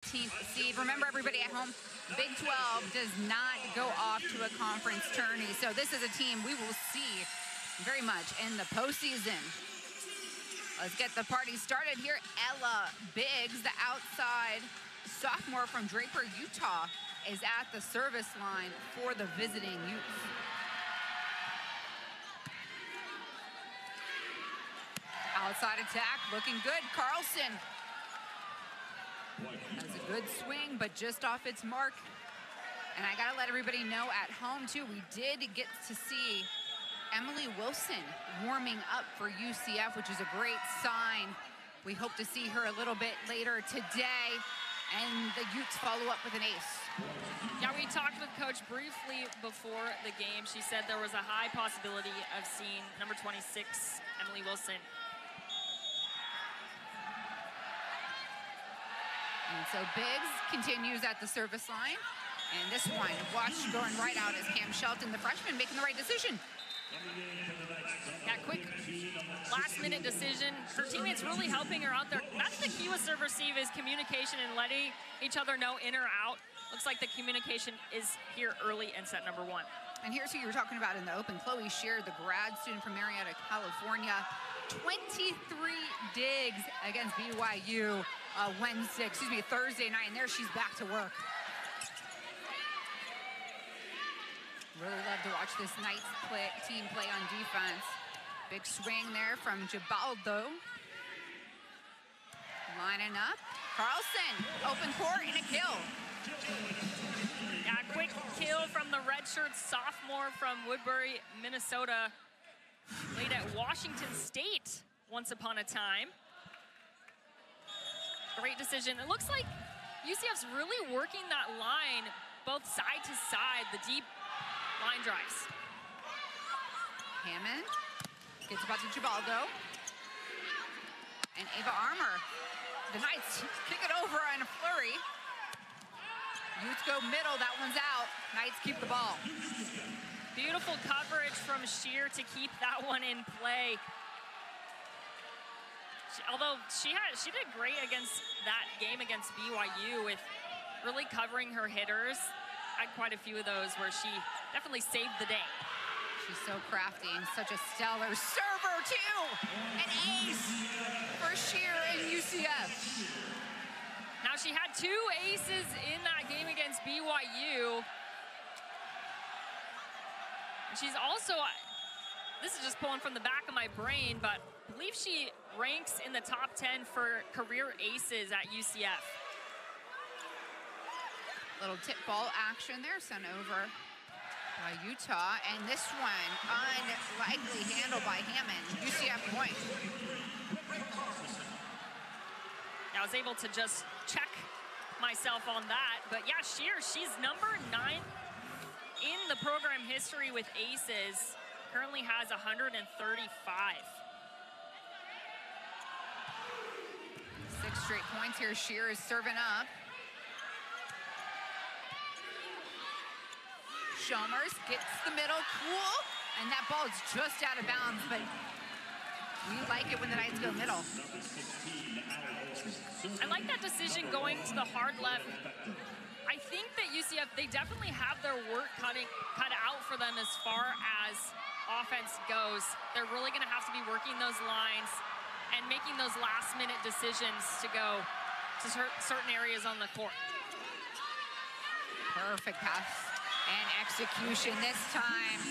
18th seed. Remember, everybody at home, Big 12 does not go off to a conference tourney. So this is a team we will see very much in the postseason. Let's get the party started here. Ella Biggs, the outside sophomore from Draper, Utah, is at the service line for the visiting Utes. Outside attack, looking good. Carlson has a good swing, but just off its mark. And I gotta let everybody know at home too, we did get to see Emily Wilson warming up for UCF, which is a great sign. We hope to see her a little bit later today. And the Utes follow up with an ace. Yeah, we talked with Coach briefly before the game. She said there was a high possibility of seeing number 26, Emily Wilson. And so Biggs continues at the service line. And this one, watch going right out is Cam Shelton, the freshman, making the right decision. That quick last-minute decision. Her teammates really helping her out there. That's the key with serve receive, is communication and letting each other know in or out. Looks like the communication is here early in set number 1. And here's who you were talking about in the open. Chloe Shear, the grad student from Marietta, California. 23 digs against BYU Thursday night, and there she's back to work. Really love to watch this Knights team play on defense. Big swing there from Gibaldo. Lining up. Carlson, open court and a kill. Yeah, quick kill from the redshirt sophomore from Woodbury, Minnesota. Played at Washington State once upon a time. Great decision. It looks like UCF's really working that line both side to side, the deep line drives. Hammond gets about to Gibaldo. And Ava Armour. The Knights kick it over on a flurry. Utes go middle, that one's out. Knights keep the ball. Beautiful coverage from Shear to keep that one in play. Although she did great against that game against BYU with really covering her hitters. Had quite a few of those where she definitely saved the day. She's so crafty and such a stellar server too. An ace for Shear and UCF. Now she had 2 aces in that game against BYU. And she's also, this is just pulling from the back of my brain, but I believe she ranks in the top 10 for career aces at UCF. Little tip ball action there sent over by Utah. And this one, unlikely handle by Hammond. UCF point. I was able to just check myself on that. But yeah, Shear, she's number 9 in the program history with aces. Currently has 135. 6 straight points here. Shear is serving up. Chalmers gets the middle, cool, and that ball is just out of bounds, but we like it when the Knights go middle. I like that decision going to the hard left. I think that UCF, they definitely have their work cut out for them as far as offense goes. They're really gonna have to be working those lines and making those last-minute decisions to go to certain areas on the court. Perfect pass. And execution this time.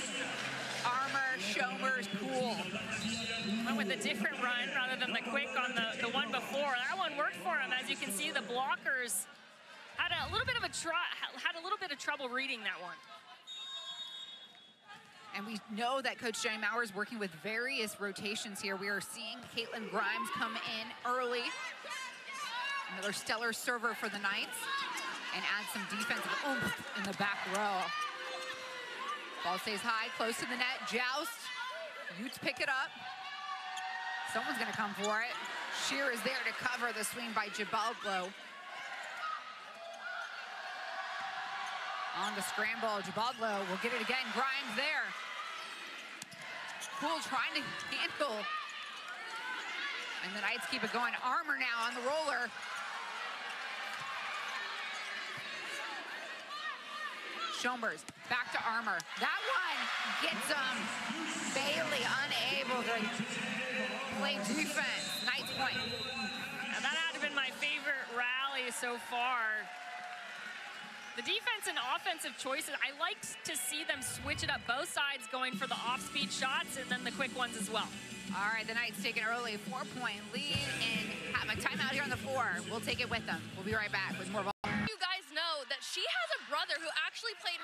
Armour, Chalmers, cool. Went with a different run rather than the quick on the one before. That one worked for him. As you can see, the blockers had a little bit of trouble reading that one. And we know that Coach Jenny Maurer is working with various rotations here. We are seeing Caitlin Grimes come in early. Another stellar server for the Knights. And add some defensive oomph in the back row. Ball stays high, close to the net. Joust. Utes pick it up. Someone's gonna come for it. Shear is there to cover the swing by Gibaldo. On the scramble, Gibaldo will get it again. Grimes there. Cool trying to handle. And the Knights keep it going. Armour now on the roller. Schoenberg, back to Armour. That one gets Bailey unable to play defense. Knights point. Now that had been my favorite rally so far. The defense and offensive choices, I like to see them switch it up, both sides going for the off-speed shots and then the quick ones as well. All right, the Knights take an early 4-point lead and have a timeout here on the floor. We'll take it with them. We'll be right back with more volleyball. You guys know that she has a brother who actually played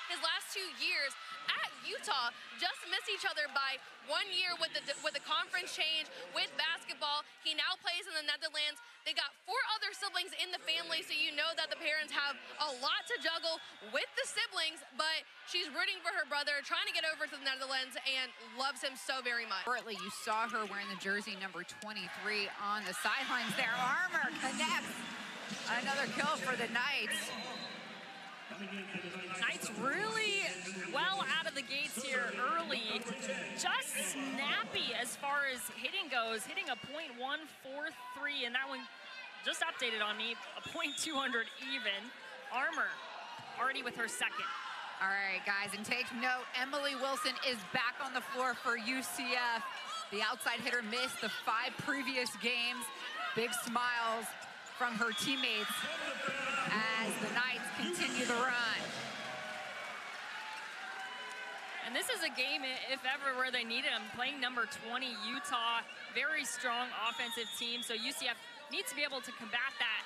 his last 2 years at Utah, just missed each other by 1 year with the conference change with basketball. He now plays in the Netherlands. They got 4 other siblings in the family, so you know that the parents have a lot to juggle with the siblings, but she's rooting for her brother, trying to get over to the Netherlands, and loves him so very much. Currently, you saw her wearing the jersey number 23 on the sidelines there. Armour connects. Another kill for the Knights. Knights really well out of the gates here early. Just snappy as far as hitting goes, hitting a .143, and that one just updated on me, a .200 even. Armour already with her second. All right, guys, and take note, Emily Wilson is back on the floor for UCF. The outside hitter missed the 5 previous games. Big smiles from her teammates as the Knights continue the run. And this is a game, if ever, where they need it. I'm playing number 20, Utah. Very strong offensive team, so UCF needs to be able to combat that.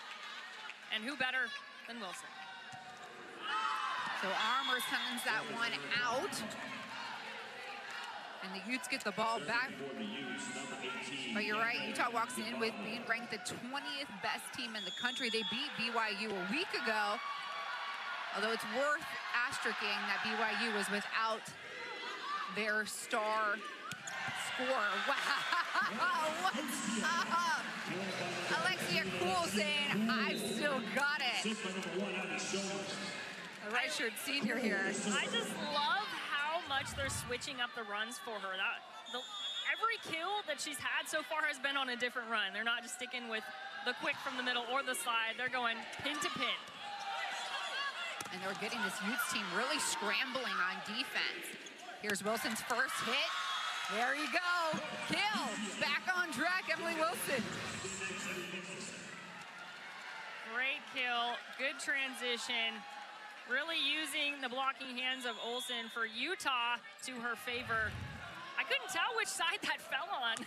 And who better than Wilson? So Armour sends that one out. And the Utes get the ball back. But you're right, Utah walks in with being ranked the 20th best team in the country. They beat BYU a week ago. Although it's worth asterisking that BYU was without their star scorer. Wow, what's up? Alexia Cool saying, I've still got it. The right-shirt senior here. I just love how much they're switching up the runs for her. Every kill that she's had so far has been on a different run. They're not just sticking with the quick from the middle or the slide. They're going pin to pin. And they're getting this Utes team really scrambling on defense. Here's Wilson's first hit. There you go. Kill. Back on track, Emily Wilson. Great kill. Good transition. Really using the blocking hands of Olsen for Utah to her favor. I couldn't tell which side that fell on.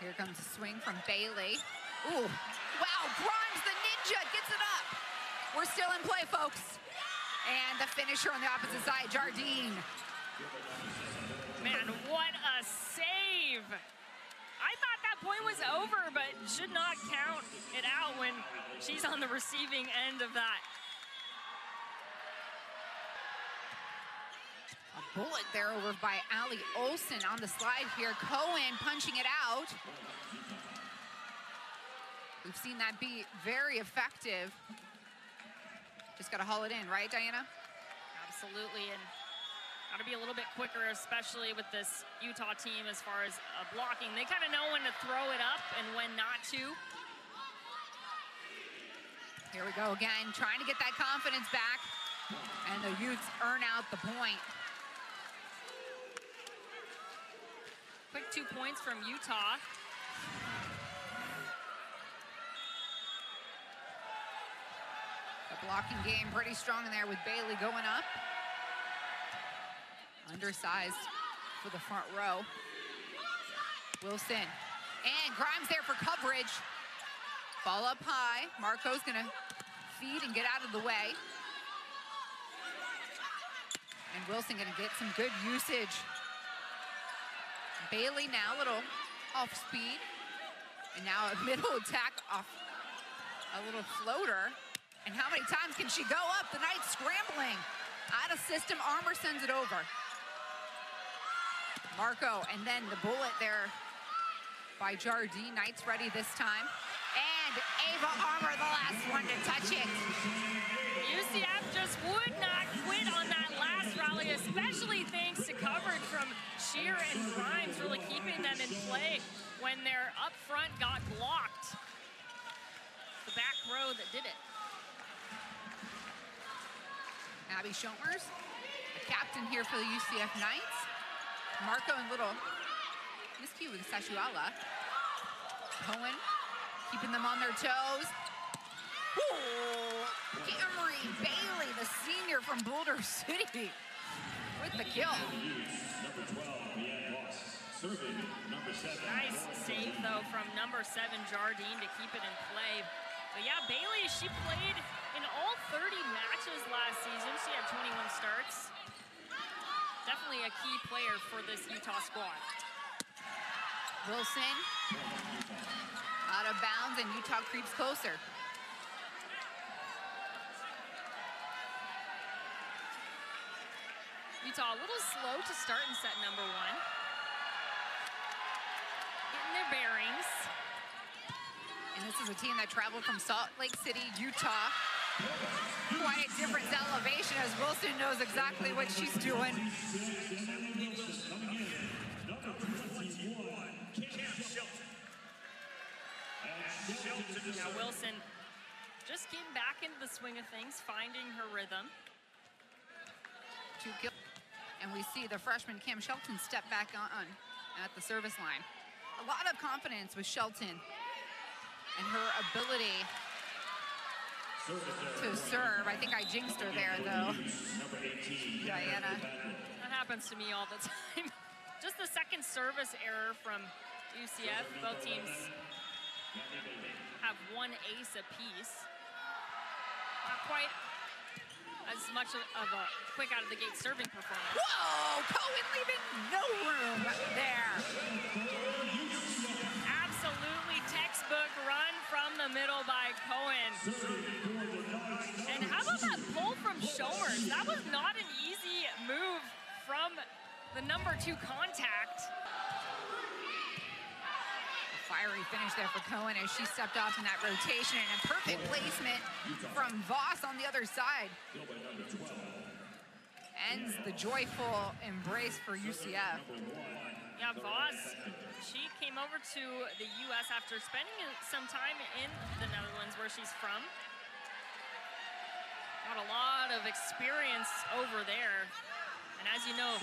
Here comes a swing from Bailey. Ooh, wow, Grimes the ninja gets it up. We're still in play, folks. And the finisher on the opposite side, Jardine. Man, what a save. I thought that point was over, but should not count it out when she's on the receiving end of that. A bullet there over by Allie Olsen on the slide here. Cohen punching it out. We've seen that be very effective. Just got to haul it in, right, Diana? Absolutely, and got to be a little bit quicker, especially with this Utah team as far as blocking. They kind of know when to throw it up and when not to. Here we go again, trying to get that confidence back. And the Utes earn out the point. Quick 2 points from Utah. The blocking game pretty strong in there with Bailey going up. Undersized for the front row. Wilson. And Grimes there for coverage. Ball up high. Marco's gonna feed and get out of the way. And Wilson gonna get some good usage. Bailey now a little off speed. And now a middle attack off a little floater. And how many times can she go up? The Knights scrambling. Out of system, Armour sends it over. Marco, and then the bullet there by Jardine. Knights ready this time. And Ava Armour, the last one to touch it. UCF just would not quit on that last rally, especially thanks to coverage from Shear and Grimes, really keeping them in play when their up front got blocked. The back row that did it. Abby Schomers, the captain here for the UCF Knights. Marco and little miscue with Sashuala. Cohen keeping them on their toes. Ooh, Emery Bailey, the senior from Boulder City, with the kill. Nice save, though, from number 7, Jardine, to keep it in play. But yeah, Bailey, she played in all 30 matches last season. She had 21 starts. Definitely a key player for this Utah squad. Wilson, out of bounds, and Utah creeps closer. Utah a little slow to start in set number 1. Getting their bearings. And this is a team that traveled from Salt Lake City, Utah. Quite a different elevation, as Wilson knows exactly what she's doing. Now Wilson just getting back into the swing of things, finding her rhythm. 2 kills. And we see the freshman Kim Shelton step back on at the service line. A lot of confidence with Shelton and her ability to serve. I think I jinxed her there, though. Diana. That happens to me all the time. Just the second service error from UCF. Both teams have 1 ace apiece. Not quite as much of a quick out of the gate serving performance. Whoa! Cohen leaving no room there. Absolutely textbook run from the middle by Cohen. And how about that pull from Schomers? That was not an easy move from the number 2 contact. Fiery finish there for Cohen as she stepped off in that rotation, and a perfect placement from Voss on the other side. Ends the joyful embrace for UCF. Yeah, Voss, she came over to the U.S. after spending some time in the Netherlands, where she's from. Got a lot of experience over there. And as you know,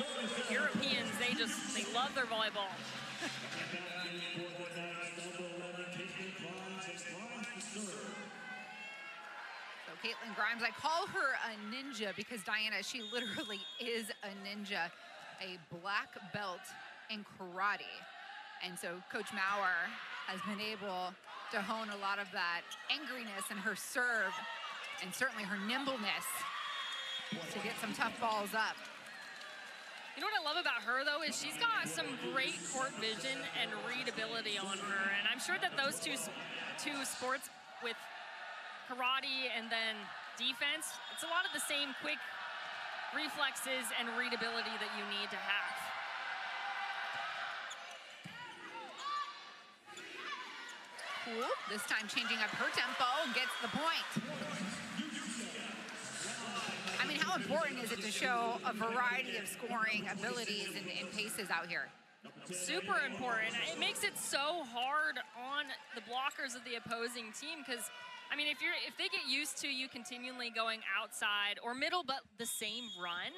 Europeans, they love their volleyball. So Caitlin Grimes, I call her a ninja because Diana, she literally is a ninja, a black belt in karate. And so Coach Maurer has been able to hone a lot of that angriness in her serve and certainly her nimbleness to get some tough balls up. You know what I love about her, though, is she's got some great court vision and readability on her. And I'm sure that those two sports with karate and then defense, it's a lot of the same quick reflexes and readability that you need to have. Cool, this time changing up her tempo and gets the point. I mean, how important is it to show a variety of scoring abilities and paces out here? Super important. It makes it so hard on the blockers of the opposing team because, I mean, if they get used to you continually going outside or middle but the same run,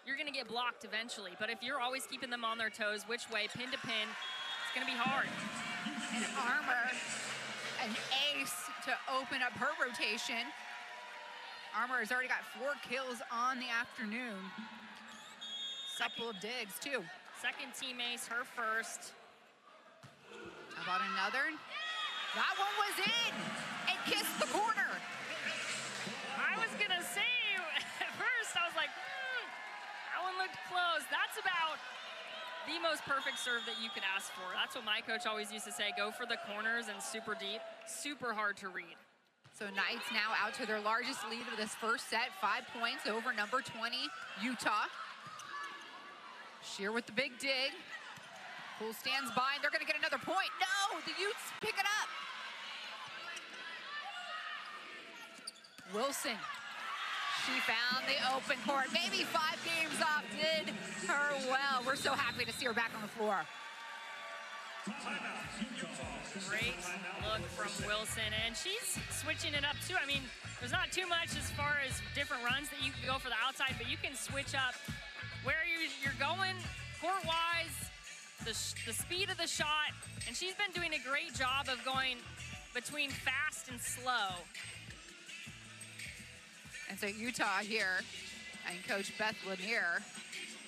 you're going to get blocked eventually. But if you're always keeping them on their toes, which way, pin to pin, it's going to be hard. And Armour, an ace to open up her rotation. Armour has already got 4 kills on the afternoon. Couple of digs, too. Second team ace, her first. How about another? That one was in. It kissed the corner. I was going to say, at first, I was like, that one looked close. That's about the most perfect serve that you could ask for. That's what my coach always used to say, go for the corners and super deep, super hard to read. So Knights now out to their largest lead of this first set, 5 points over number 20, Utah. Shear with the big dig. Poole stands by, and they're gonna get another point. No, the Utes pick it up. Wilson, she found the open court. Maybe 5 games off did her well. We're so happy to see her back on the floor. Great look from Wilson, and she's switching it up too. I mean, there's not too much as far as different runs that you can go for the outside, but you can switch up where you're going court-wise, the speed of the shot, and she's been doing a great job of going between fast and slow. And so Utah here, and Coach Beth Lanier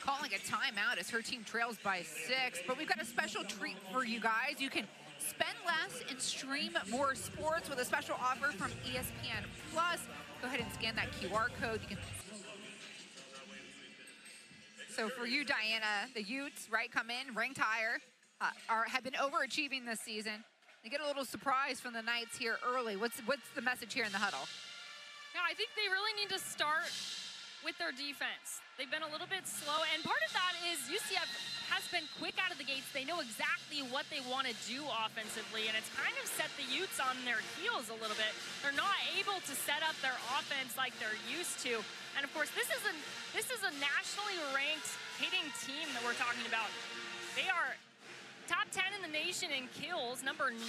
calling a timeout as her team trails by 6. But we've got a special treat for you guys. You can spend less and stream more sports with a special offer from ESPN Plus. Go ahead and scan that QR code. You can. So for you, Diana, the Utes, right, come in ranked higher, have been overachieving this season. They get a little surprise from the Knights here early. What's the message here in the huddle? Yeah, I think they really need to start with their defense. They've been a little bit slow, and part of that is UCF has been quick out of the gates. They know exactly what they want to do offensively, and it's kind of set the Utes on their heels a little bit. They're not able to set up their offense like they're used to. And of course, this is a nationally ranked hitting team that we're talking about. They are top 10 in the nation in kills, number 9,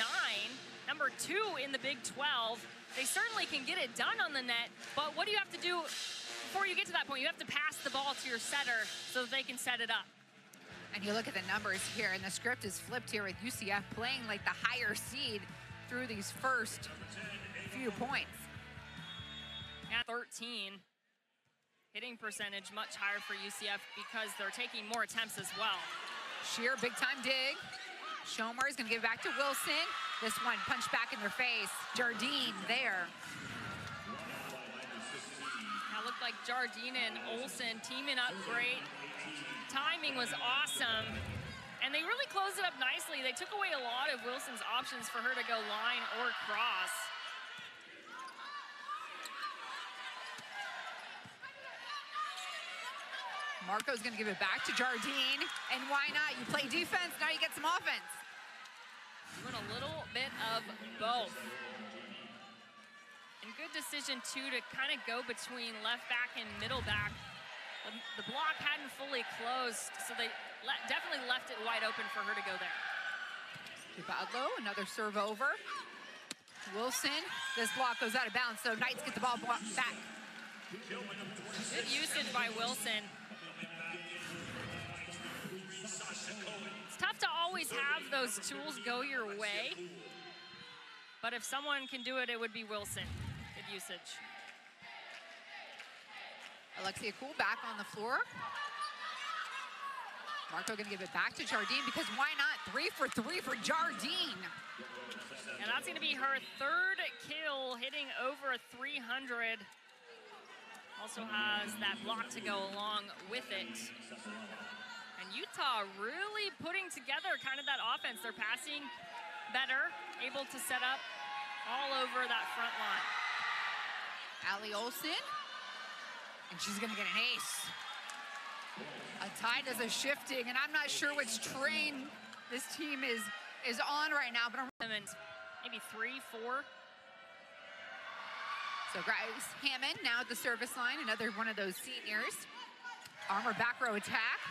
number 2 in the Big 12. They certainly can get it done on the net, but what do you have to do before you get to that point? You have to pass the ball to your setter so that they can set it up. And you look at the numbers here, and the script is flipped here with UCF playing like the higher seed through these first few points. At 13, hitting percentage much higher for UCF because they're taking more attempts as well. Sheer big-time dig. Schomer is going to give it back to Wilson. This one punched back in their face. Jardine there. That looked like Jardine and Olsen teaming up great. Timing was awesome. And they really closed it up nicely. They took away a lot of Wilson's options for her to go line or cross. Marco's going to give it back to Jardine. And why not? You play defense, now you get some offense. Doing a little bit of both. And good decision, too, to kind of go between left back and middle back. The block hadn't fully closed, so they definitely left it wide open for her to go there. Badlow, another serve over. Wilson, this block goes out of bounds, so Knights get the ball back. Good usage by Wilson. It's tough to always have those tools go your way, but if someone can do it, it would be Wilson. Good usage. Alexia Kuhl back on the floor. Marco gonna give it back to Jardine because why not? 3 for 3 for Jardine. And that's gonna be her 3rd kill, hitting over 300. Also has that block to go along with it. And Utah really putting together kind of that offense. They're passing better, able to set up all over that front line. Allie Olsen, and she's gonna get an ace. A tide is a shifting, and I'm not sure which train this team is on right now, but maybe 3, 4. So Grace Hammond now at the service line, another one of those seniors. Armor back row attack,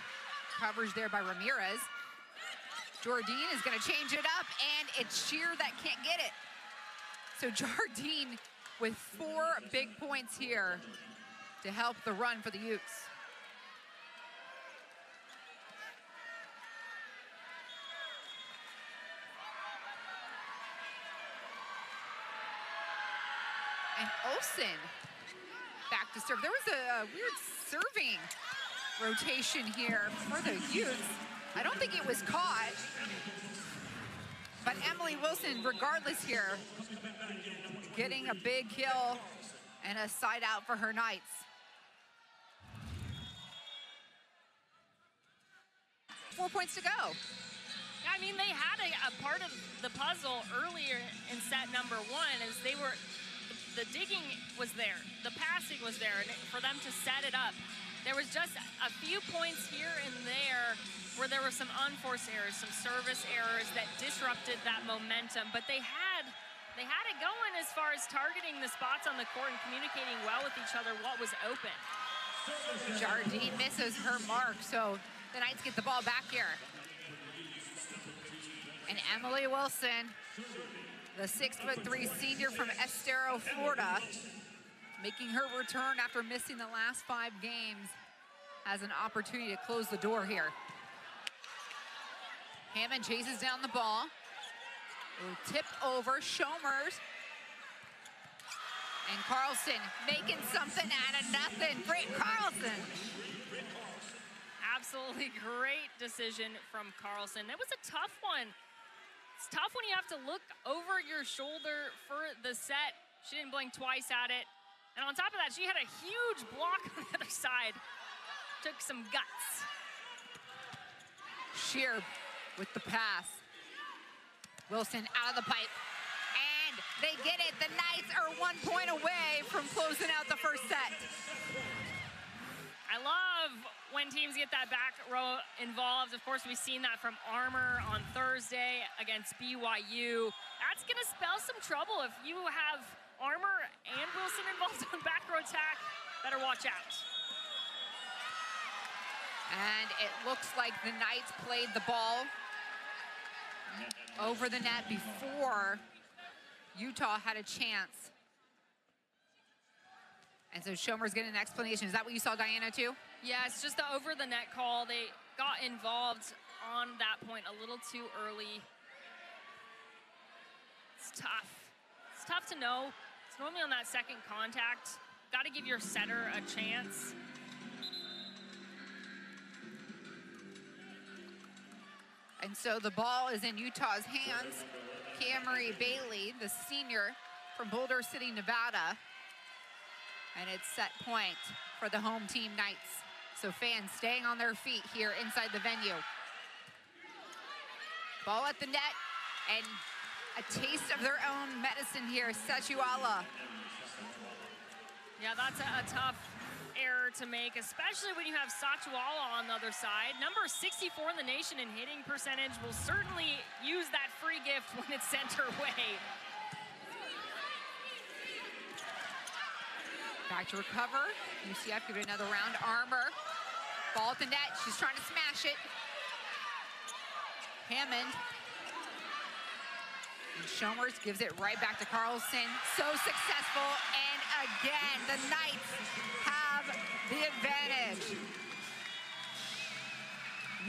coverage there by Ramirez. Jardine is gonna change it up, and it's Sheer that can't get it. So Jardine with 4 big points here to help the run for the Utes. And Olsen back to serve. There was a weird serving rotation here for the Utes. I don't think it was caught. But Emily Wilson, regardless here, getting a big kill and a side out for her Knights. Four points to go. Yeah, I mean, they had a part of the puzzle earlier in set number 1 as they were, the digging was there, the passing was there, and for them to set it up. There was just a few points here and there where there were some unforced errors, some service errors that disrupted that momentum, but they had it going as far as targeting the spots on the court and communicating well with each other what was open. Jardine misses her mark, so the Knights get the ball back here. And Emily Wilson, the 6'3" senior from Estero, Florida, making her return after missing the last 5 games, has an opportunity to close the door here. Hammond chases down the ball. Tip over, Shomers. And Carlson making something out of nothing. Britt Carlson. Absolutely great decision from Carlson. It was a tough one. It's tough when you have to look over your shoulder for the set. She didn't blink twice at it. And on top of that, she had a huge block on the other side. Took some guts. Shear with the pass. Wilson out of the pipe. And they get it. The Knights are 1 point away from closing out the first set. I love when teams get that back row involved. Of course, we've seen that from Armour on Thursday against BYU. That's gonna spell some trouble if you have Armour and Wilson involved on back row attack. Better watch out. And it looks like the Knights played the ball over the net before Utah had a chance. And so Schomer's getting an explanation. Is that what you saw, Diana, too? Yeah, it's just the over the net call. They got involved on that point a little too early. It's tough. It's tough to know. It's normally on that second contact. Got to give your setter a chance. And so the ball is in Utah's hands. Camry Bailey, the senior from Boulder City, Nevada. And it's set point for the home team Knights. So fans staying on their feet here inside the venue. Ball at the net, and a taste of their own medicine here, Sechuala. Yeah, that's a tough error to make, especially when you have Sachuala on the other side. Number 64 in the nation in hitting percentage will certainly use that free gift when it's sent her way. Back to recover. UCF give it another round. Armour. Ball at the net. She's trying to smash it. Hammond. And Shomers gives it right back to Carlson. So successful. And again, the Knights have the advantage.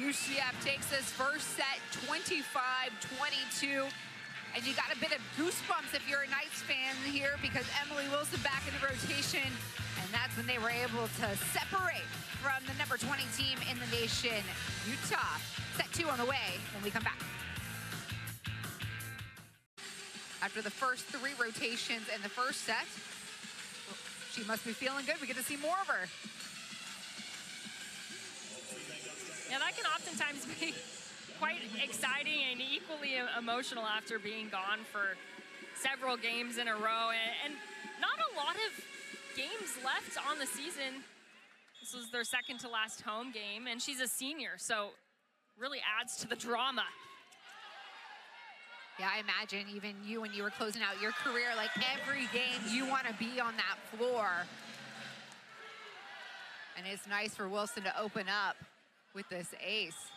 UCF takes this first set 25-22. And you got a bit of goosebumps if you're a Knights fan here, because Emily Wilson back in the rotation, and that's when they were able to separate from the number 20 team in the nation, Utah. Set 2 on the way when we come back. After the first 3 rotations in the first set, she must be feeling good. We get to see more of her. Yeah, that can oftentimes be quite exciting and equally emotional after being gone for several games in a row, and not a lot of games left on the season. This was their second to last home game, and she's a senior, so really adds to the drama. Yeah, I imagine even you, when you were closing out your career, like every game you want to be on that floor. And it's nice for Wilson to open up with this ace.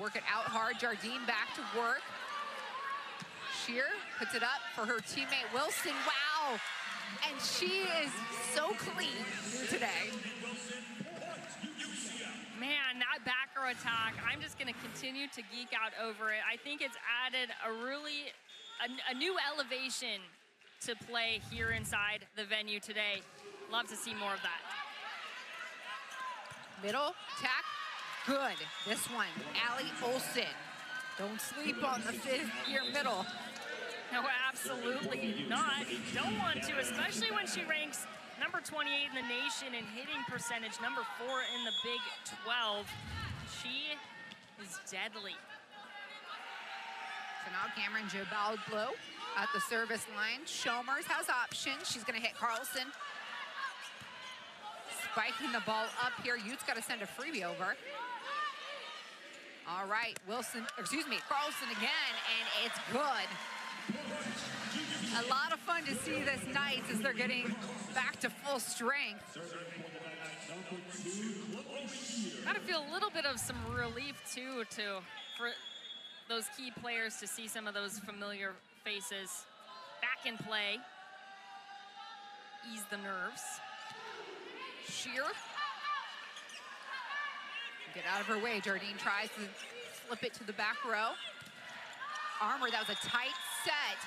Work it out hard. Jardine back to work. Shear puts it up for her teammate Wilson. Wow. And she is so clean here today. Man, that back row attack, I'm just going to continue to geek out over it. I think it's added a new elevation to play here inside the venue today. Love to see more of that. Middle, tack. Good. This one, Allie Olson. Don't sleep on the 5th-year middle. No, absolutely not. Don't want to, especially when she ranks number 28 in the nation in hitting percentage, number 4 in the Big 12. She is deadly. So now Cameron Jabaldlo at the service line. Shomers has options. She's going to hit Carlson. Spiking the ball up here. Utes got to send a freebie over. All right, Carlson again, and it's good. A lot of fun to see this Knights as they're getting back to full strength. Gotta feel a little bit of some relief too for those key players to see some of those familiar faces back in play. Ease the nerves. Sheer. Get out of her way. Jardine tries to slip it to the back row. Armour, that was a tight set.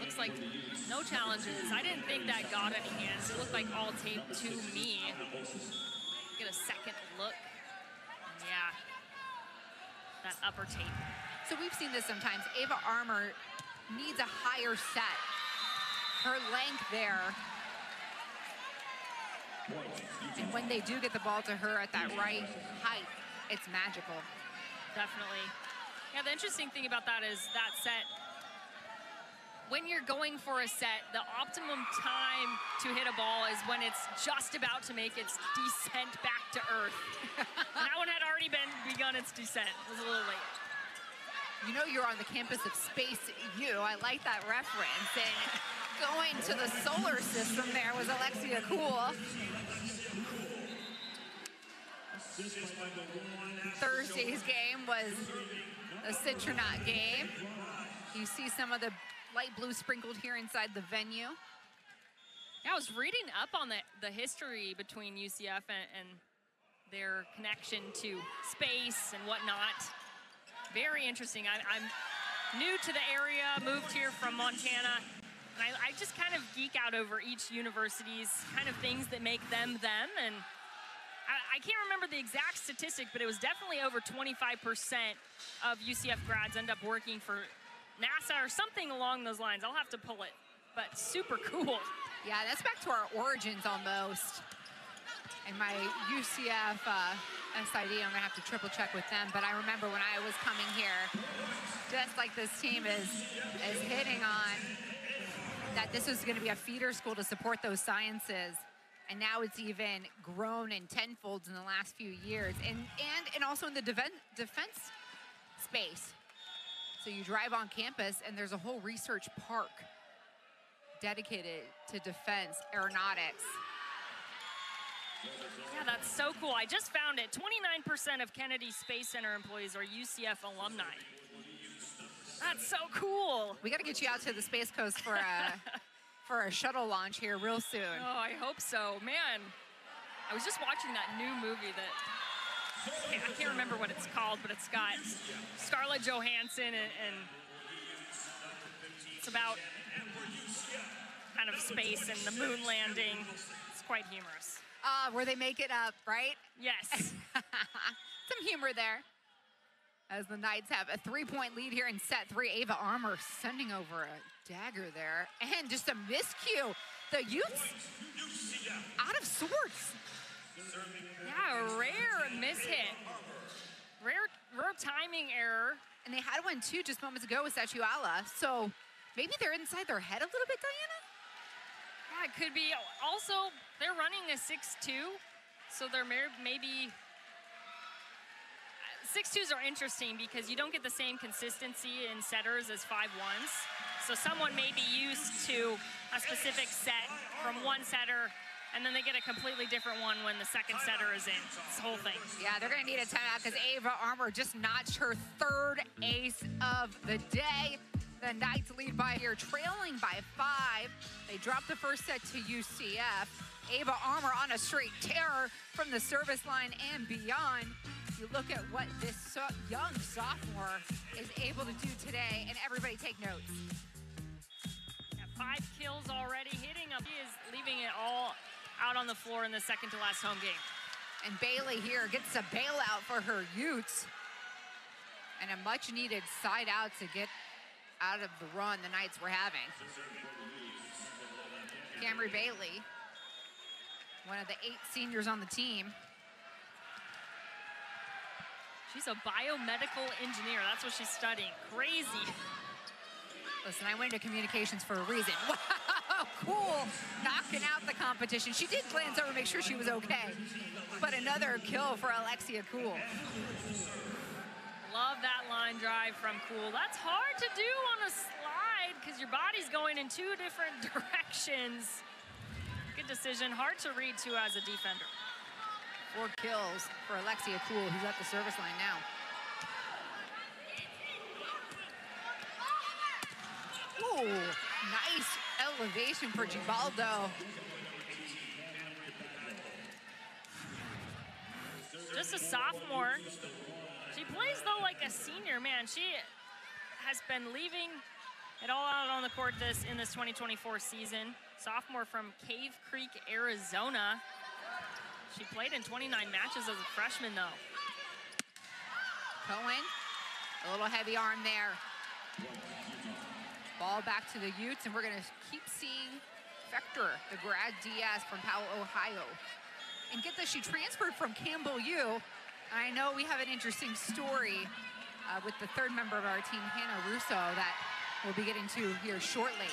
Looks like no challenges. I didn't think that got any hands. It looked like all tape to me. Get a second look. Yeah, that upper tape. So we've seen this sometimes. Ava Armour needs a higher set. Her length there. And when they do get the ball to her at that right height, it's magical. Definitely. Yeah, the interesting thing about that is that set, when you're going for a set, the optimum time to hit a ball is when it's just about to make its descent back to earth. And that one had already begun its descent. It was a little late. You know you're on the campus of Space U. I like that reference. And going to the solar system there was Alexia Cool. Thursday's game was a Citronaut game. You see some of the light blue sprinkled here inside the venue. Yeah, I was reading up on the history between UCF and their connection to space and whatnot. Very interesting. I'm new to the area, moved here from Montana, and I just kind of geek out over each university's kind of things that make them them. And I can't remember the exact statistic, but it was definitely over 25% of UCF grads end up working for NASA or something along those lines. I'll have to pull it, but super cool. Yeah, that's back to our origins almost. And my UCF SID, I'm gonna have to triple check with them, but I remember when I was coming here, just like this team is hitting on, that this was gonna be a feeder school to support those sciences. And now it's even grown in tenfolds in the last few years, and also in the defense space. So you drive on campus and there's a whole research park dedicated to defense aeronautics. Yeah, that's so cool. I just found it. 29% of Kennedy Space Center employees are UCF alumni. That's so cool. We got to get you out to the Space Coast for a shuttle launch here real soon. Oh, I hope so. Man, I was just watching that new movie that, I can't remember what it's called, but it's got Scarlett Johansson and it's about kind of space and the moon landing. It's quite humorous. Where they make it up, right? Yes. Some humor there. As the Knights have a 3-point lead here in set 3. Ava Armour sending over a dagger there. And just a miscue. The Utes out of sorts. Yeah, a rare mishit. Rare timing error. And they had one too just moments ago with Sachuala. So maybe they're inside their head a little bit, Diana? Yeah, it could be. Also, they're running a 6-2, so they're maybe 6-2s are interesting because you don't get the same consistency in setters as 5-1s. So someone may be used to a specific set from one setter, and then they get a completely different one when the second setter is in. This whole thing. Yeah, they're going to need a timeout because Ava Armour just notched her 3rd ace of the day. The Knights lead by here, trailing by 5. They drop the first set to UCF. Ava Armour on a straight tear from the service line and beyond. You look at what this young sophomore is able to do today, and everybody take notes. Yeah, 5 kills already, hitting up. He is leaving it all out on the floor in the second to last home game. And Bailey here gets a bailout for her Utes. And a much needed side out to get out of the run the Knights were having. Camry Bailey, one of the 8 seniors on the team. She's a biomedical engineer. That's what she's studying. Crazy. Listen, I went into communications for a reason. Wow, cool. Knocking out the competition. competition. She did glance over to make sure she was okay. But another kill for Alexia Cool. Love that line drive from Cool. That's hard to do on a slide because your body's going in two different directions. Good decision, hard to read too as a defender. 4 kills for Alexia Cool, who's at the service line now. Ooh, nice elevation for Gibaldo. Just a sophomore. She plays, though, like a senior. Man, she has been leaving it all out on the court in this 2024 season. Sophomore from Cave Creek, Arizona. She played in 29 matches as a freshman, though. Cohen, a little heavy arm there. Ball back to the Utes, and we're going to keep seeing Fector, the grad DS from Powell, Ohio. And get this, she transferred from Campbell U. I know we have an interesting story with the third member of our team, Hannah Russo, that we'll be getting to here shortly.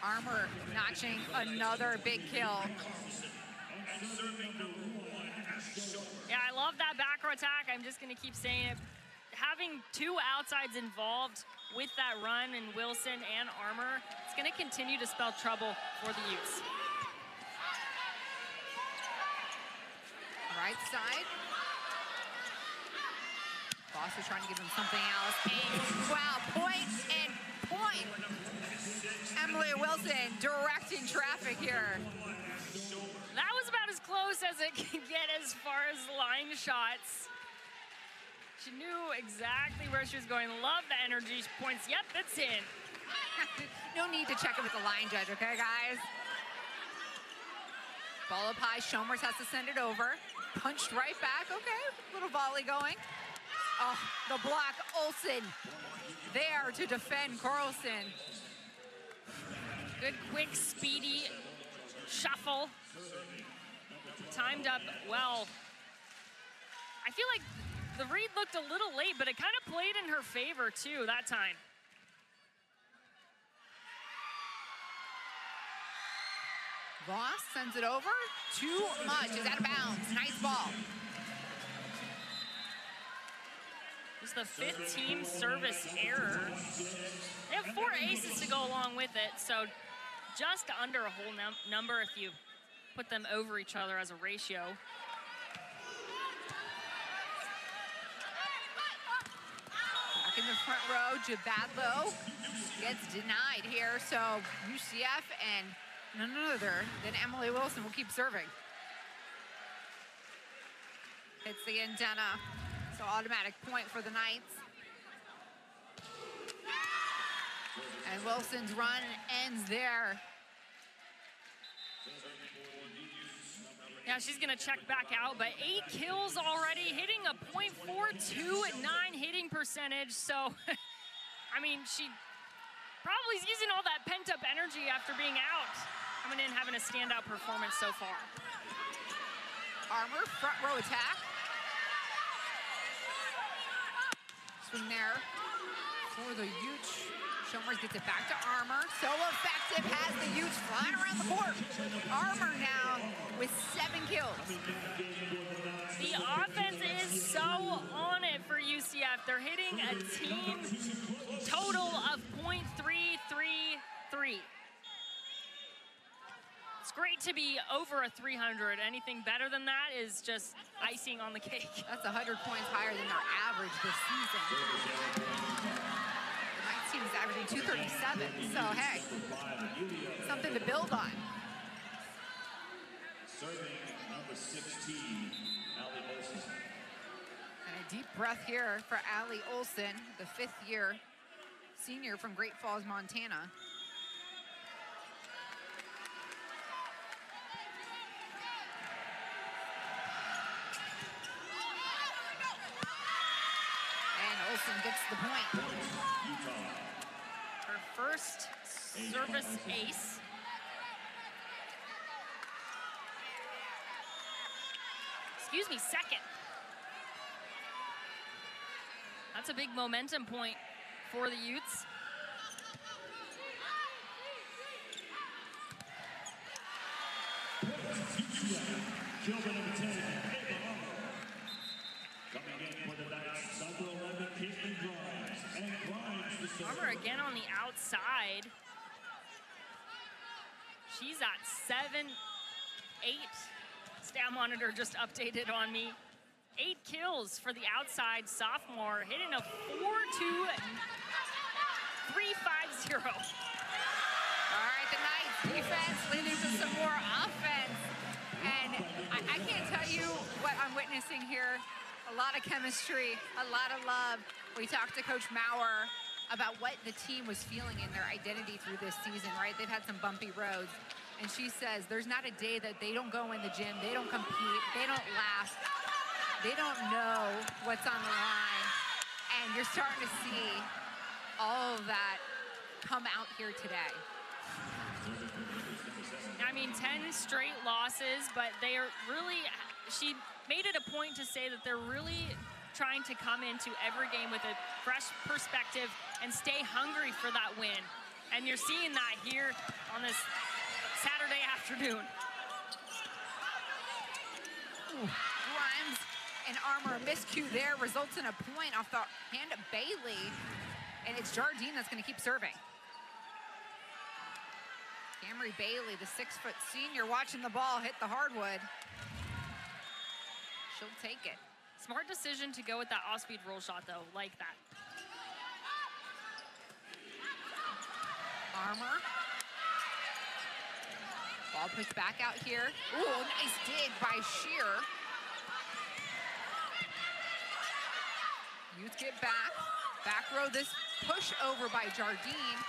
Armour notching another big kill. Yeah, I love that back row attack. I'm just going to keep saying it. Having 2 outsides involved with that run in Wilson and Armour, it's going to continue to spell trouble for the Utes. Right side. Boss is trying to give him something else. Wow, point and point. Emily Wilson directing traffic here. That was about as close as it can get as far as line shots. She knew exactly where she was going. Love the energy. She points, yep, it's in. No need to check it with the line judge, okay, guys? Ball up high, Shomers has to send it over. Punched right back, okay, little volley going. Oh, the block, Olsen there to defend Carlson. Good, quick, speedy shuffle. Timed up well. I feel like the read looked a little late, but it kind of played in her favor too that time. Voss sends it over. Too much, is out of bounds. Nice ball. Just the 5th team service error. They have 4 aces to go along with it, so just under a whole number if you put them over each other as a ratio. Back in the front row, Jabadlo gets denied here, so UCF and none other than Emily Wilson will keep serving. Hits the antenna, so automatic point for the Knights. And Wilson's run ends there. Yeah, she's gonna check back out, but 8 kills already, hitting a .429 hitting percentage. So, I mean, she probably is using all that pent-up energy after being out. Coming in, having a standout performance so far. Armour, front row attack. Swing there for the Utes. Shomers gets it back to Armour. So effective, has the Utes flying around the court. Armour now with 7 kills. The offense is so on it for UCF. They're hitting a team total of .333. It's great to be over a 300. Anything better than that is just icing on the cake. That's 100 points higher than their average this season. The Knights team is averaging 237, so hey, something to build on. Serving number 16, Allie Olsen. And a deep breath here for Allie Olsen, the 5th-year senior from Great Falls, Montana. Olsen gets the point. Her first service ace. excuse me, second. That's a big momentum point for the Utes. Armour again on the outside. She's at 7-8. Stat monitor just updated on me. 8 kills for the outside sophomore, hitting a 4-2-3-5-0. All right, the Knights defense leading to some more offense. And I can't tell you what I'm witnessing here. A lot of chemistry, a lot of love. We talked to Coach Maurer about what the team was feeling in their identity through this season, right? They've had some bumpy roads. And she says there's not a day that they don't go in the gym, they don't compete, they don't laugh, they don't know what's on the line. And you're starting to see all of that come out here today. I mean, 10 straight losses, but they are really, she made it a point to say that they're really trying to come into every game with a fresh perspective and stay hungry for that win. And you're seeing that here on this Saturday afternoon. Ooh, Grimes and Armour miscue there results in a point off the hand of Bailey. And it's Jardine that's going to keep serving. Camry Bailey, the 6-foot senior, watching the ball hit the hardwood. She'll take it. Smart decision to go with that off-speed roll shot, though, like that. Armour. Ball pushed back out here. Ooh, nice dig by Shear. Utes get back. Back row, this push over by Jardine.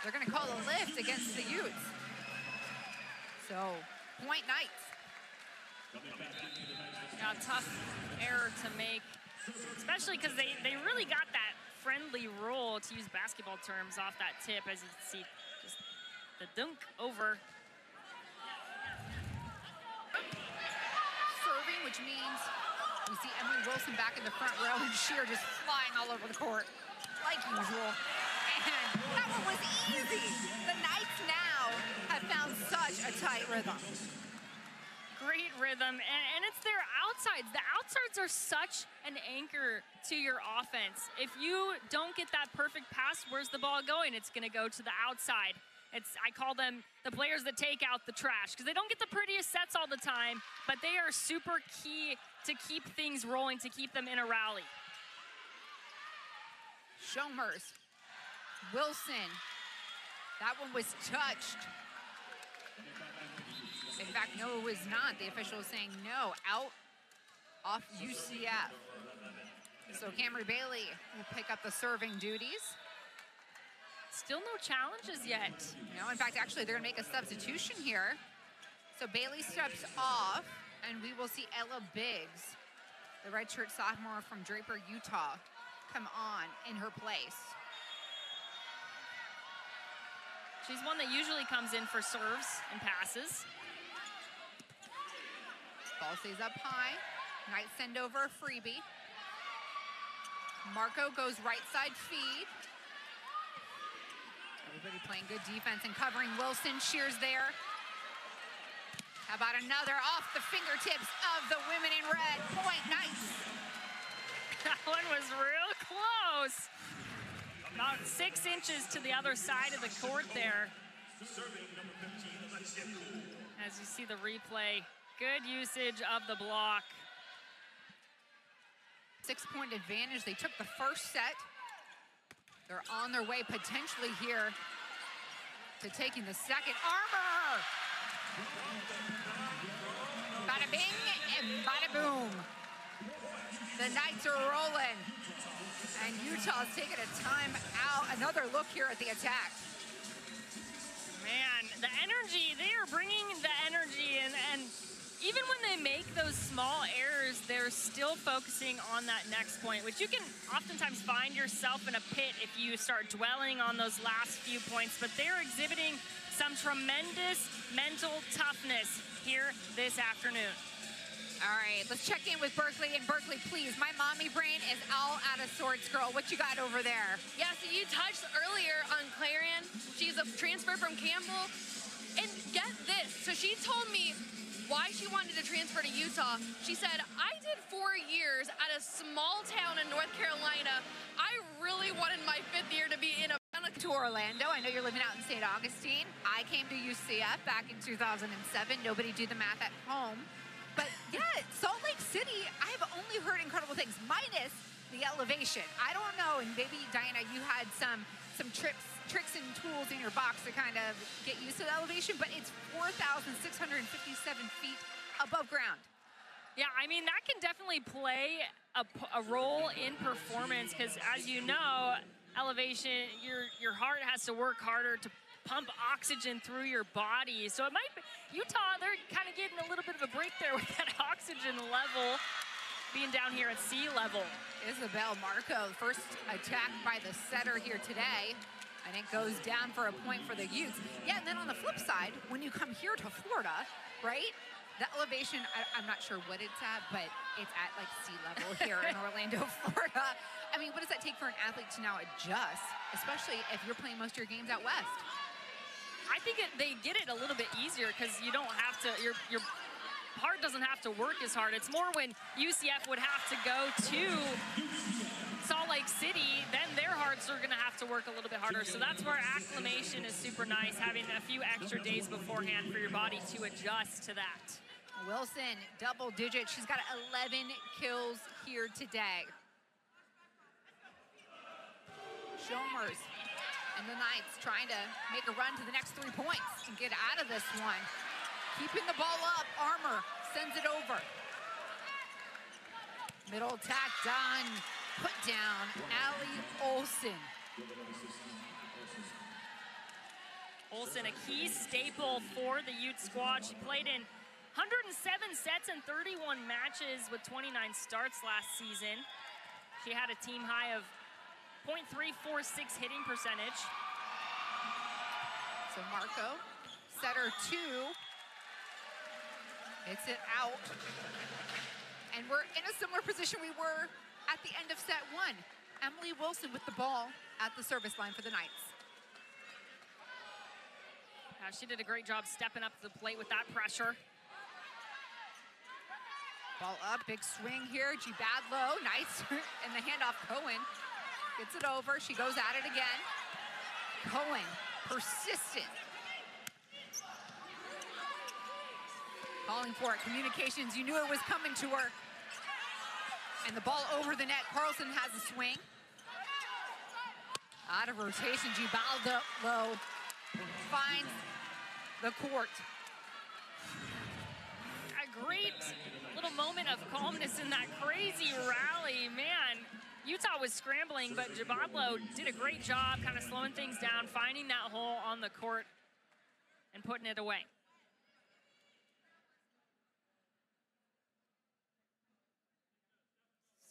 They're gonna call a lift against the Utes. So, point Knights. Yeah, tough error to make, especially because they really got that friendly roll, to use basketball terms, off that tip, as you can see, just the dunk over. Serving, which means we see Emily Wilson back in the front row and Shear just flying all over the court, like usual. And that one was easy. The Knights now have found such a tight rhythm. Great rhythm, and it's their outsides. The outsides are such an anchor to your offense. If you don't get that perfect pass, where's the ball going? It's gonna go to the outside. I call them the players that take out the trash, because they don't get the prettiest sets all the time, but they are super key to keep things rolling, to keep them in a rally. Shomers, Wilson, that one was touched. In fact, no, it was not. The official was saying no, out off UCF. So Camry Bailey will pick up the serving duties. Still no challenges yet. No, in fact, actually, they're gonna make a substitution here. So Bailey steps off, and we will see Ella Biggs, the redshirt sophomore from Draper, Utah, come on in her place. She's one that usually comes in for serves and passes. Ball stays up high. Knights send over a freebie. Marco goes right side feed. Everybody playing good defense and covering Wilson. Shears there. How about another off the fingertips of the women in red? Point Knights. That one was real close. About 6 inches to the other side of the court there. As you see the replay, good usage of the block. 6-point advantage. They took the first set. They're on their way potentially here to taking the second. Armour! Bada bing and bada boom. The Knights are rolling. And Utah's taking a time out. Another look here at the attack. Man, the energy, they are bringing the energy, and even when they make those small errors, they're still focusing on that next point, which you can oftentimes find yourself in a pit if you start dwelling on those last few points, but they're exhibiting some tremendous mental toughness here this afternoon. All right, let's check in with Berkeley. And Berkeley, please, my mommy brain is all out of sorts, girl. What you got over there? Yeah, so you touched earlier on Clarion. She's a transfer from Campbell. And get this, so she told me why she wanted to transfer to Utah. She said, I did 4 years at a small town in North Carolina. I really wanted my 5th year to be in a to Orlando. I know you're living out in St. Augustine. I came to UCF back in 2007. Nobody do the math at home. But yeah, Salt Lake City, I have only heard incredible things, minus the elevation. I don't know, and maybe, Diana, you had some tricks and tools in your box to kind of get used to the elevation, but it's 4,657 feet above ground. Yeah, I mean, that can definitely play a role in performance because, as you know, elevation, your heart has to work harder to pump oxygen through your body. So it might be, Utah, they're kind of getting a little bit of a break there with that oxygen level being down here at sea level. Isabel Marco, first attack by the setter here today, and it goes down for a point for the Utes. Yeah, and then on the flip side, when you come here to Florida, right, the elevation, I'm not sure what it's at, but it's at like sea level here in Orlando, Florida. I mean, what does that take for an athlete to now adjust, especially if you're playing most of your games out west? I think they get it a little bit easier because you don't have to, your heart doesn't have to work as hard. It's more when UCF would have to go to Salt Lake City, then their hearts are gonna have to work a little bit harder. So that's where acclimation is super nice, having a few extra days beforehand for your body to adjust to that. Wilson, double digits. She's got 11 kills here today. Shomers and the Knights trying to make a run to the next 3 points and get out of this one. Keeping the ball up, Armour sends it over. Middle attack done, put down, Allie Olsen. Olsen, a key staple for the Ute squad. She played in 107 sets and 31 matches with 29 starts last season. She had a team high of .346 hitting percentage. So Marco, setter 2, hits it out. And we're in a similar position we were at the end of set 1. Emily Wilson with the ball at the service line for the Knights. She did a great job stepping up to the plate with that pressure. Ball up, big swing here, Gibadlo, nice, and the handoff, Cohen. Gets it over, she goes at it again. Cohen, persistent. Calling for it, communications, you knew it was coming to her. And the ball over the net, Carlson has a swing. Out of rotation, Gibadlo finds the court. A great little moment of calmness in that crazy rally, man. Utah was scrambling, but Gibadlo did a great job kind of slowing things down, finding that hole on the court and putting it away.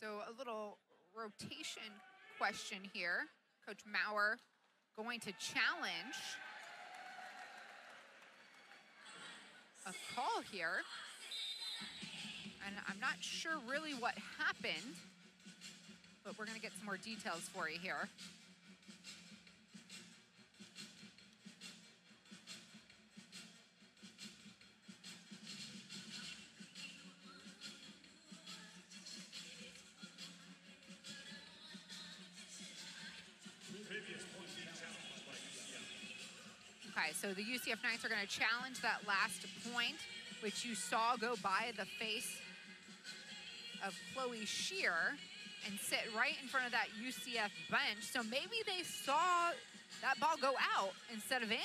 So a little rotation question here. Coach Maurer going to challenge a call here. And I'm not sure really what happened, but we're gonna get some more details for you here. Okay, so the UCF Knights are gonna challenge that last point, which you saw go by the face of Chloe Shear and sit right in front of that UCF bench. So maybe they saw that ball go out instead of in?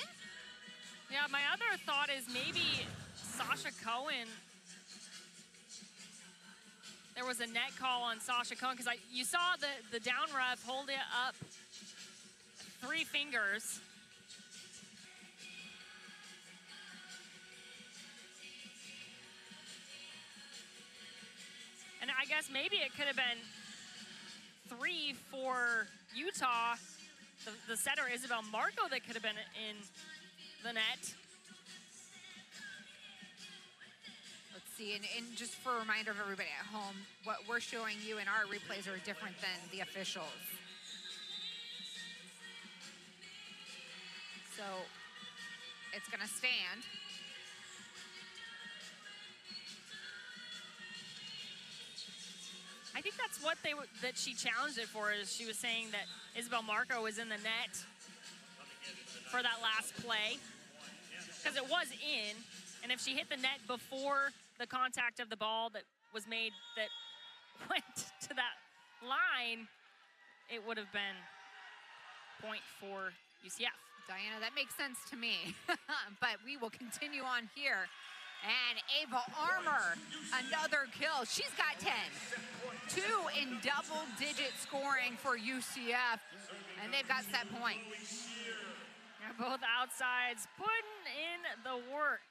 Yeah, my other thought is maybe Sasha Cohen. There was a net call on Sasha Cohen because you saw the down ref hold it up 3 fingers. And I guess maybe it could have been 3 for Utah. The setter, Isabel Marco, that could have been in the net. Let's see, and just for a reminder of everybody at home, what we're showing you in our replays are different than the officials. So it's gonna stand. I think that's what that she challenged it for, is she was saying that Isabel Marco was in the net for that last play, because it was in, and if she hit the net before the contact of the ball that was made that went to that line, it would have been point for UCF. Diana, that makes sense to me, but we will continue on here. And Ava Armour, another kill. She's got 10. 2 in double-digit scoring for UCF, and they've got set point. Yeah, both outsides putting in the work.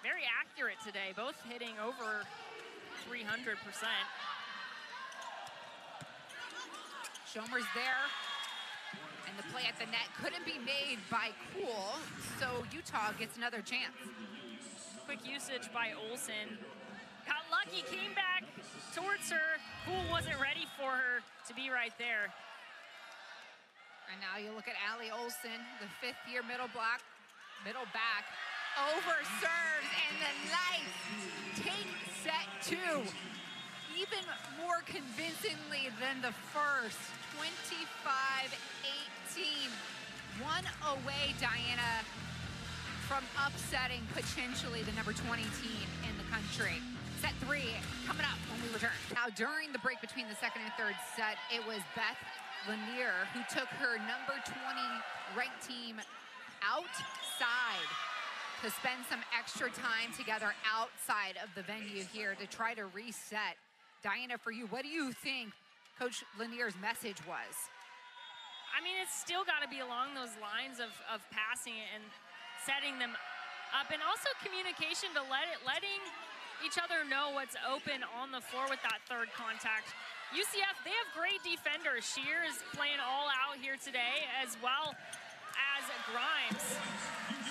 Very accurate today, both hitting over 300%. Schomer's there, and the play at the net couldn't be made by Cool, so Utah gets another chance. Quick usage by Olsen. Got lucky, came back towards her. Cool wasn't ready for her to be right there. And now you look at Allie Olsen, the 5th-year middle back, over serves, and the Knights take set 2. Even more convincingly than the first, 25-18. One away, Diana, from upsetting potentially the number 20 team in the country. Set 3 coming up when we return. Now, during the break between the second and third set, it was Beth Lanier who took her number 20 ranked team outside to spend some extra time together outside of the venue here to try to reset. Diana, for you, what do you think Coach Lanier's message was? I mean, it's still got to be along those lines of passing it and setting them up, and also communication to letting each other know what's open on the floor with that third contact. UCF, they have great defenders. Shear is playing all out here today, as well as Grimes.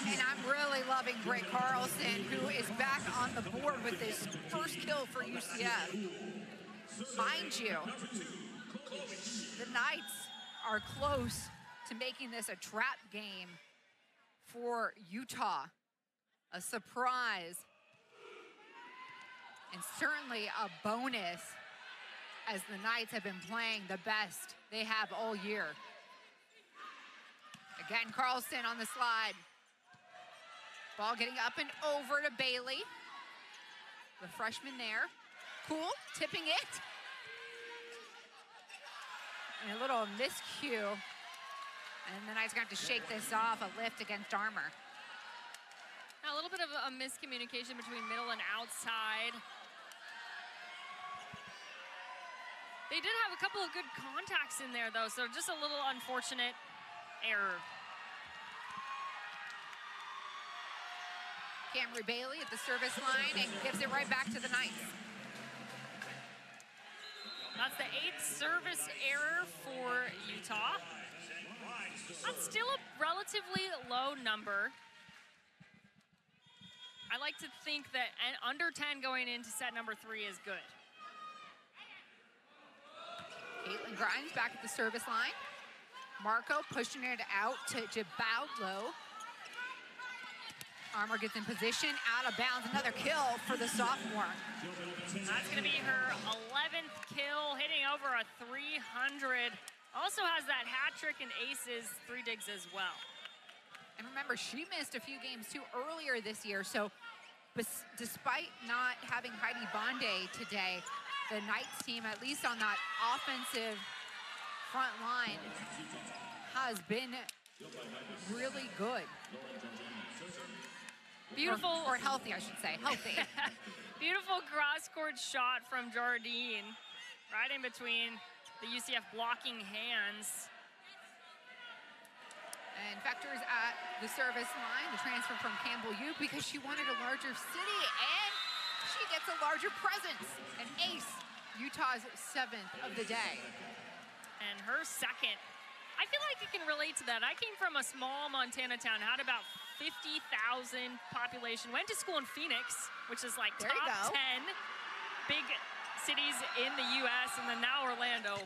And I'm really loving Bray Carlson, who is back on the board with his first kill for UCF. Mind you, the Knights are close to making this a trap game for Utah. A surprise, and certainly a bonus, as the Knights have been playing the best they have all year. Again, Carlson on the slide. Ball getting up and over to Bailey. The freshman there. Cool, tipping it. And a little miscue. And the Knights are going to have to shake this off, a lift against Armour. Now, a little bit of a miscommunication between middle and outside. They did have a couple of good contacts in there, though, so just a little unfortunate error. Camry Bailey at the service line and gives it right back to the Knights. That's the 8th service error for Utah. That's still a relatively low number. I like to think that under 10 going into set number 3 is good. Caitlin Grimes back at the service line. Marco pushing it out to Jabaulo. Armour gets in position, out of bounds, another kill for the sophomore. That's gonna be her 11th kill, hitting over a 300. Also has that hat trick and aces, 3 digs as well. And remember, she missed a few games too earlier this year, so despite not having Heidi Bonde today, the Knights team, at least on that offensive front line, has been really good. Beautiful. Or healthy, I should say, healthy. Beautiful cross-court shot from Jardine, right in between the UCF blocking hands. And Vector's at the service line, the transfer from Campbell U, because she wanted a larger city, and she gets a larger presence. An ace, Utah's 7th of the day. And her second I feel like I can relate to that. I came from a small Montana town, had about 50,000 population, went to school in Phoenix, which is like There you top go. 10 big cities in the U.S., and then now Orlando.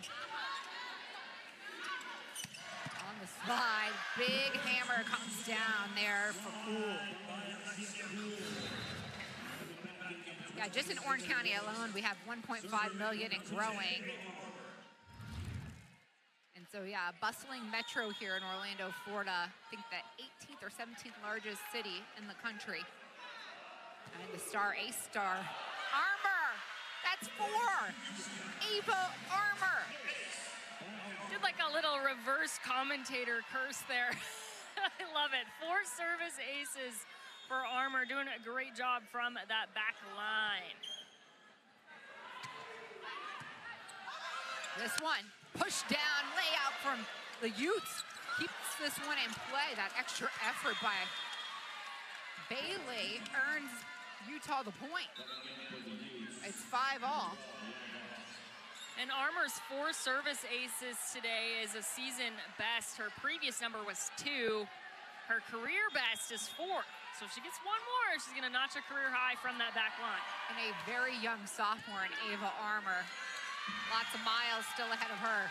On the slide, big hammer comes down there for Cool. Yeah, just in Orange County alone, we have 1.5 million and growing. And so, yeah, a bustling metro here in Orlando, Florida. I think the 18th or 17th largest city in the country. And the star, ace star, Armour. That's 4. Ava Armour. Did like a little reverse commentator curse there. I love it. 4 service aces for Armour, doing a great job from that back line. This one, push down, layout from the Utes. Keeps this one in play. That extra effort by Bailey earns Utah the point. It's 5-all. And Armour's 4 service aces today is a season best. Her previous number was 2. Her career best is 4. So if she gets 1 more, she's gonna notch a career high from that back line. And a very young sophomore in Ava Armour. Lots of miles still ahead of her.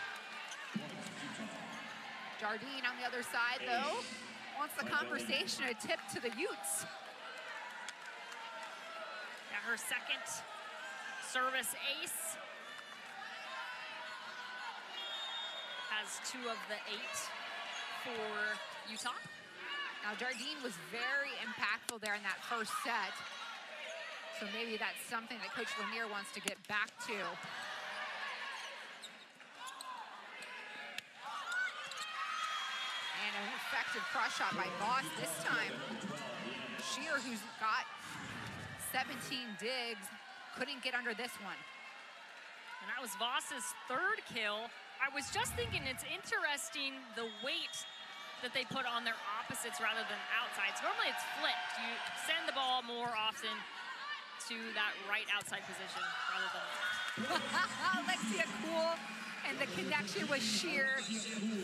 Jardine on the other side, though, wants the conversation to tip to the Utes. Yeah, her second service ace. Has 2 of the 8 for Utah. Now, Jardine was very impactful there in that first set. So maybe that's something that Coach Lanier wants to get back to. And an effective cross shot by Voss this time. Shear, who's got 17 digs, couldn't get under this one. And that was Voss's 3rd kill. I was just thinking it's interesting the weight that they put on their opposites rather than outsides. Normally it's flipped. You send the ball more often to that right outside position rather than left. Alexia Cool and the connection with Shear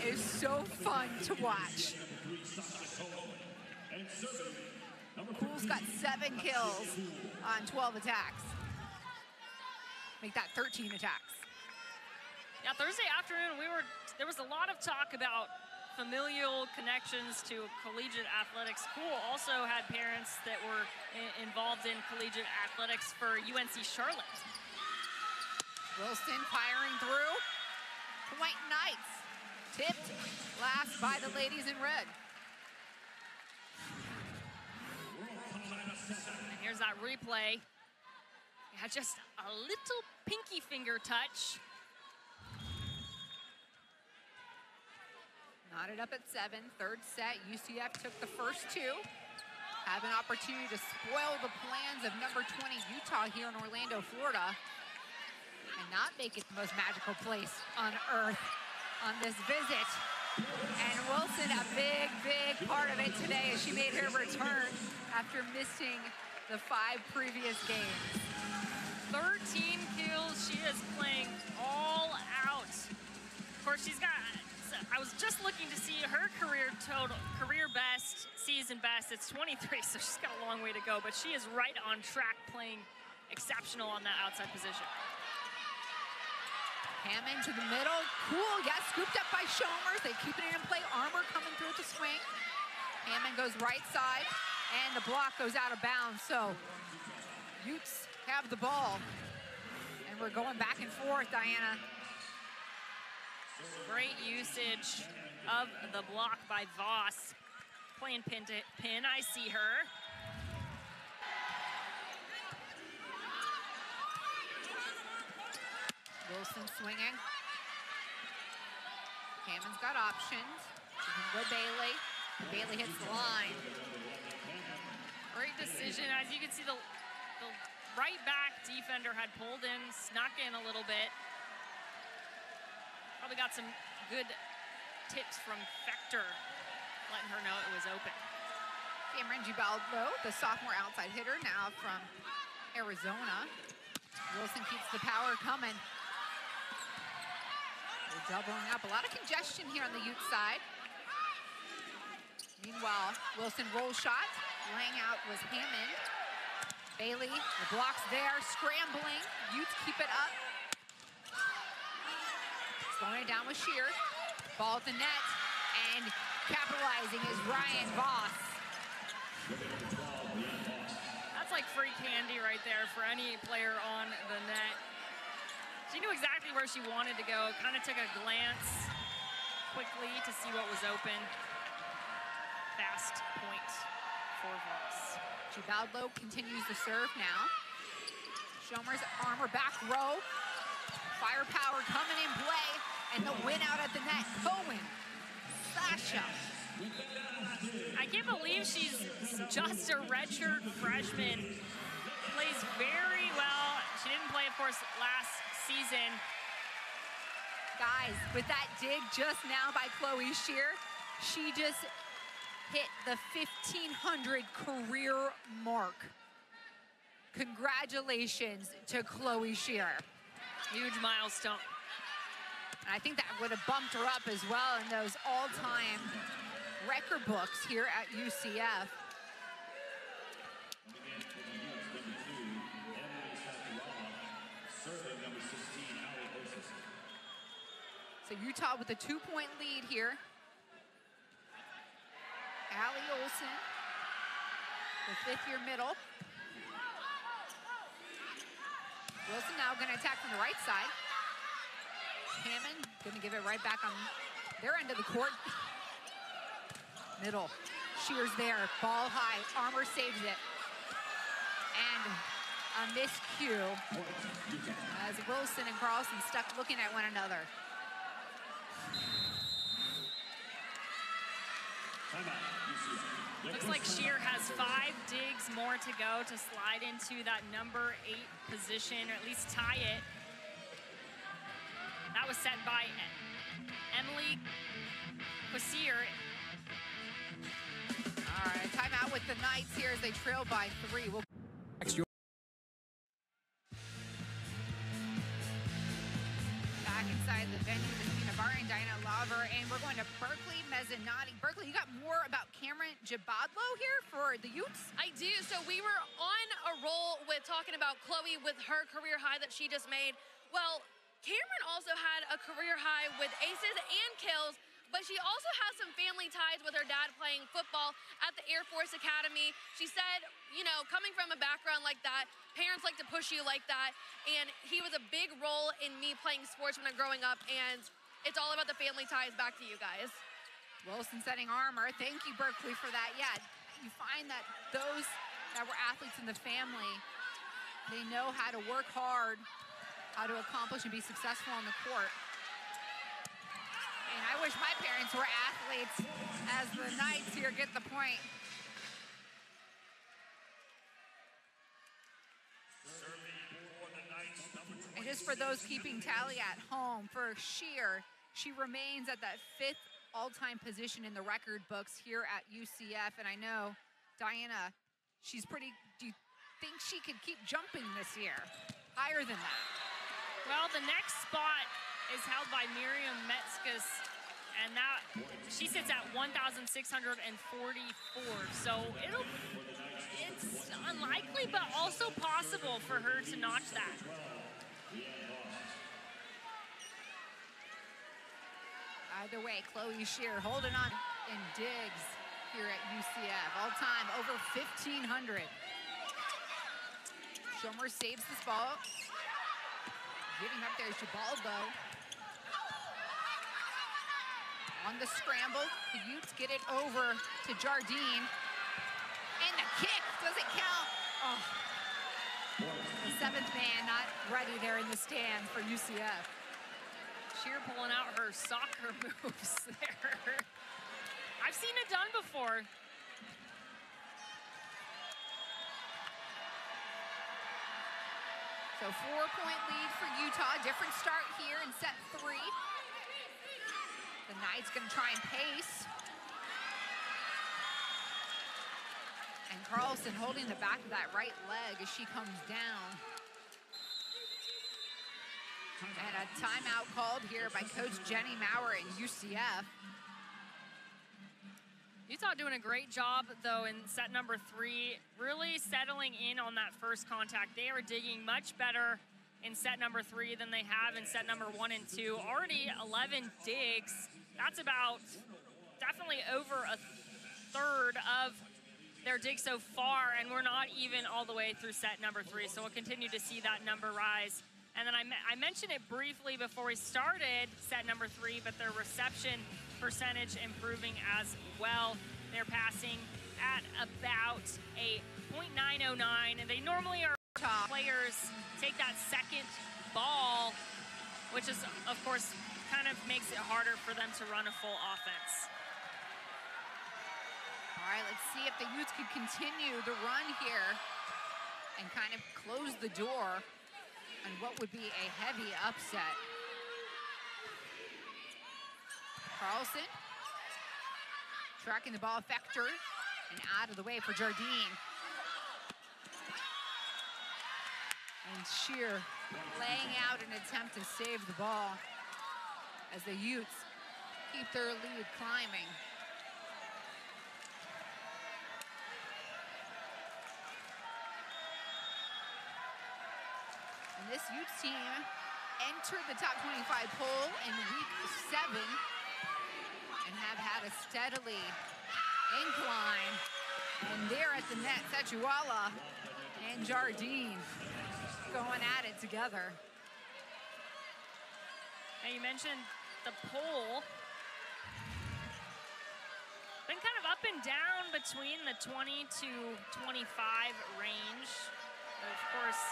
is so fun to watch. Cool's got 7 kills on 12 attacks. Make that 13 attacks. Yeah, Thursday afternoon, there was a lot of talk about familial connections to collegiate athletics. Cool also had parents that were involved in collegiate athletics for UNC Charlotte. Wilson firing through. Point Knights tipped last by the ladies in red. And here's that replay. Yeah, just a little pinky finger touch. Knotted up at 7, 3rd set. UCF took the first 2. Have an opportunity to spoil the plans of number 20 Utah here in Orlando, Florida, and not make it the most magical place on earth on this visit. And Wilson, a big, big part of it today as she made her return after missing the 5 previous games. 13 kills. She is playing all out. Of course, she's got, I was just looking to see her career best, season best. It's 23, so she's got a long way to go, but she is right on track playing exceptional on that outside position. Hammond to the middle. Cool, yes, scooped up by Shomers. They keep it in play. Armour coming through to swing. Hammond goes right side, and the block goes out of bounds. So Utes have the ball, and we're going back and forth, Diana. Great usage of the block by Voss. Playing pin to pin, I see her. Wilson swinging. Hammond's got options. She can go Bailey. Bailey hits the line. Great decision. As you can see, the right back defender had pulled in, snuck in a little bit. Probably got some good tips from Fector, letting her know it was open. Cameron Gibaldo, the sophomore outside hitter, now from Arizona. Wilson keeps the power coming. They're doubling up. A lot of congestion here on the Ute side. Meanwhile, Wilson roll shot. Laying out was Hammond. Bailey, the blocks there, scrambling. Utes keep it up. Slowing it down with Shear. Ball at the net, and capitalizing is Ryan Voss. That's like free candy right there for any player on the net. She knew exactly where she wanted to go, kind of took a glance quickly to see what was open. Fast point for Voss. Gibaldlo continues to serve now. Schomer's armor back row. Firepower coming in play, and the win out at the net. Cohen, Sasha. I can't believe she's just a redshirt freshman. Plays very well. She didn't play, of course, last season. Guys, with that dig just now by Chloe Shear, she just hit the 1,500 career mark. Congratulations to Chloe Shear. Huge milestone. And I think that would have bumped her up as well in those all-time record books here at UCF. So Utah with a 2-point lead here. Allie Olsen, the fifth-year middle. Wilson now going to attack from the right side. Hammond going to give it right back on their end of the court. Middle. Shears there. Ball high. Armour saves it. And a miscue as Wilson and Carlson stuck looking at one another. Looks like Shear has 5 digs more to go to slide into that number 8 position, or at least tie it. That was set by Emily Quasier. All right, timeout with the Knights here as they trail by 3. Back inside the venue, Christina Barr and Diana Lauver, and we're going to Berkeley Mezzanotte. Berkeley, you got more about Cameron Gibaldlo here for the Utes? I do. So we were on a roll with talking about Chloe with her career high that she just made. Well, Cameron also had a career high with aces and kills, but she also has some family ties with her dad playing football at the Air Force Academy. She said, you know, coming from a background like that, parents like to push you like that, and he was a big role in me playing sports when I'm growing up, and it's all about the family ties. Back to you guys. Wilson setting Armour. Thank you, Berkeley, for that. Yeah, you find that those that were athletes in the family, they know how to work hard, how to accomplish and be successful on the court. And I wish my parents were athletes, as the Knights here get the point. And just for those keeping tally at home, for Shear, she remains at that 5th all-time position in the record books here at UCF. And I know, Diana, she's pretty, do you think she could keep jumping this year? Higher than that? Well, the next spot is held by Miriam Metzges, and that she sits at 1,644. So it's unlikely, but also possible for her to notch that. Either way, Chloe Shear holding on in digs here at UCF. All time over 1,500. Schomer saves this ball. Giving up there is Gibaldlo. On the scramble, the Utes get it over to Jardine. And the kick, does it count? Oh. The 7th man not ready there in the stands for UCF. Shear pulling out her soccer moves there. I've seen it done before. So 4-point lead for Utah. Different start here in set 3. The Knights gonna try and pace. And Carlson holding the back of that right leg as she comes down. And a timeout called here by Coach Jenny Maurer in UCF. Utah doing a great job, though, in set number 3, really settling in on that first contact. They are digging much better in set number 3 than they have in set number 1 and 2. Already 11 digs. That's about definitely over a third of their digs so far, and we're not even all the way through set number 3, so we'll continue to see that number rise. And then I mentioned it briefly before we started set number 3, but their reception percentage improving as well. They're passing at about a .909, and they normally are players take that second ball, which is, of course, kind of makes it harder for them to run a full offense. All right, let's see if the Utes can continue the run here and kind of close the door on what would be a heavy upset. Carlson tracking the ball, Fector, and out of the way for Jardine. And Shear laying out an attempt to save the ball as the Utes keep their lead climbing. And this Utes team entered the top 25 poll in week 7 and have had a steadily incline. And there at the net, Sechuala and Jardine going at it together. Now you mentioned the poll. Been kind of up and down between the 20 to 25 range. But of course,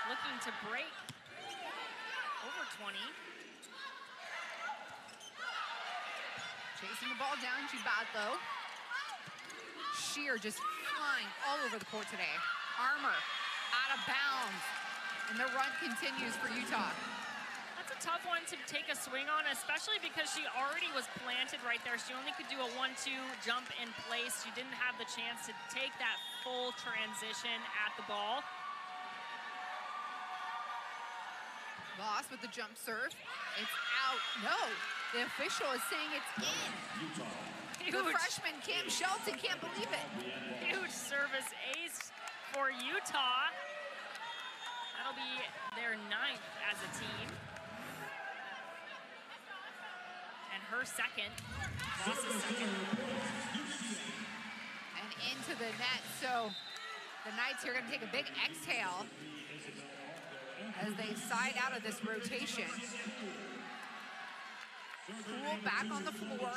looking to break over 20. Chasing the ball down, Gibato. Shear just flying all over the court today. Armour out of bounds, and the run continues for Utah. That's a tough one to take a swing on, especially because she already was planted right there. She only could do a 1-2 jump in place. She didn't have the chance to take that full transition at the ball. Voss with the jump serve. It's out. No, the official is saying it's in. Huge. The freshman Kim Shelton can't believe it. Huge service ace for Utah. That'll be their 9th as a team. And her second. Voss's second. And into the net. So the Knights are going to take a big exhale as they side out of this rotation. Poole back on the floor.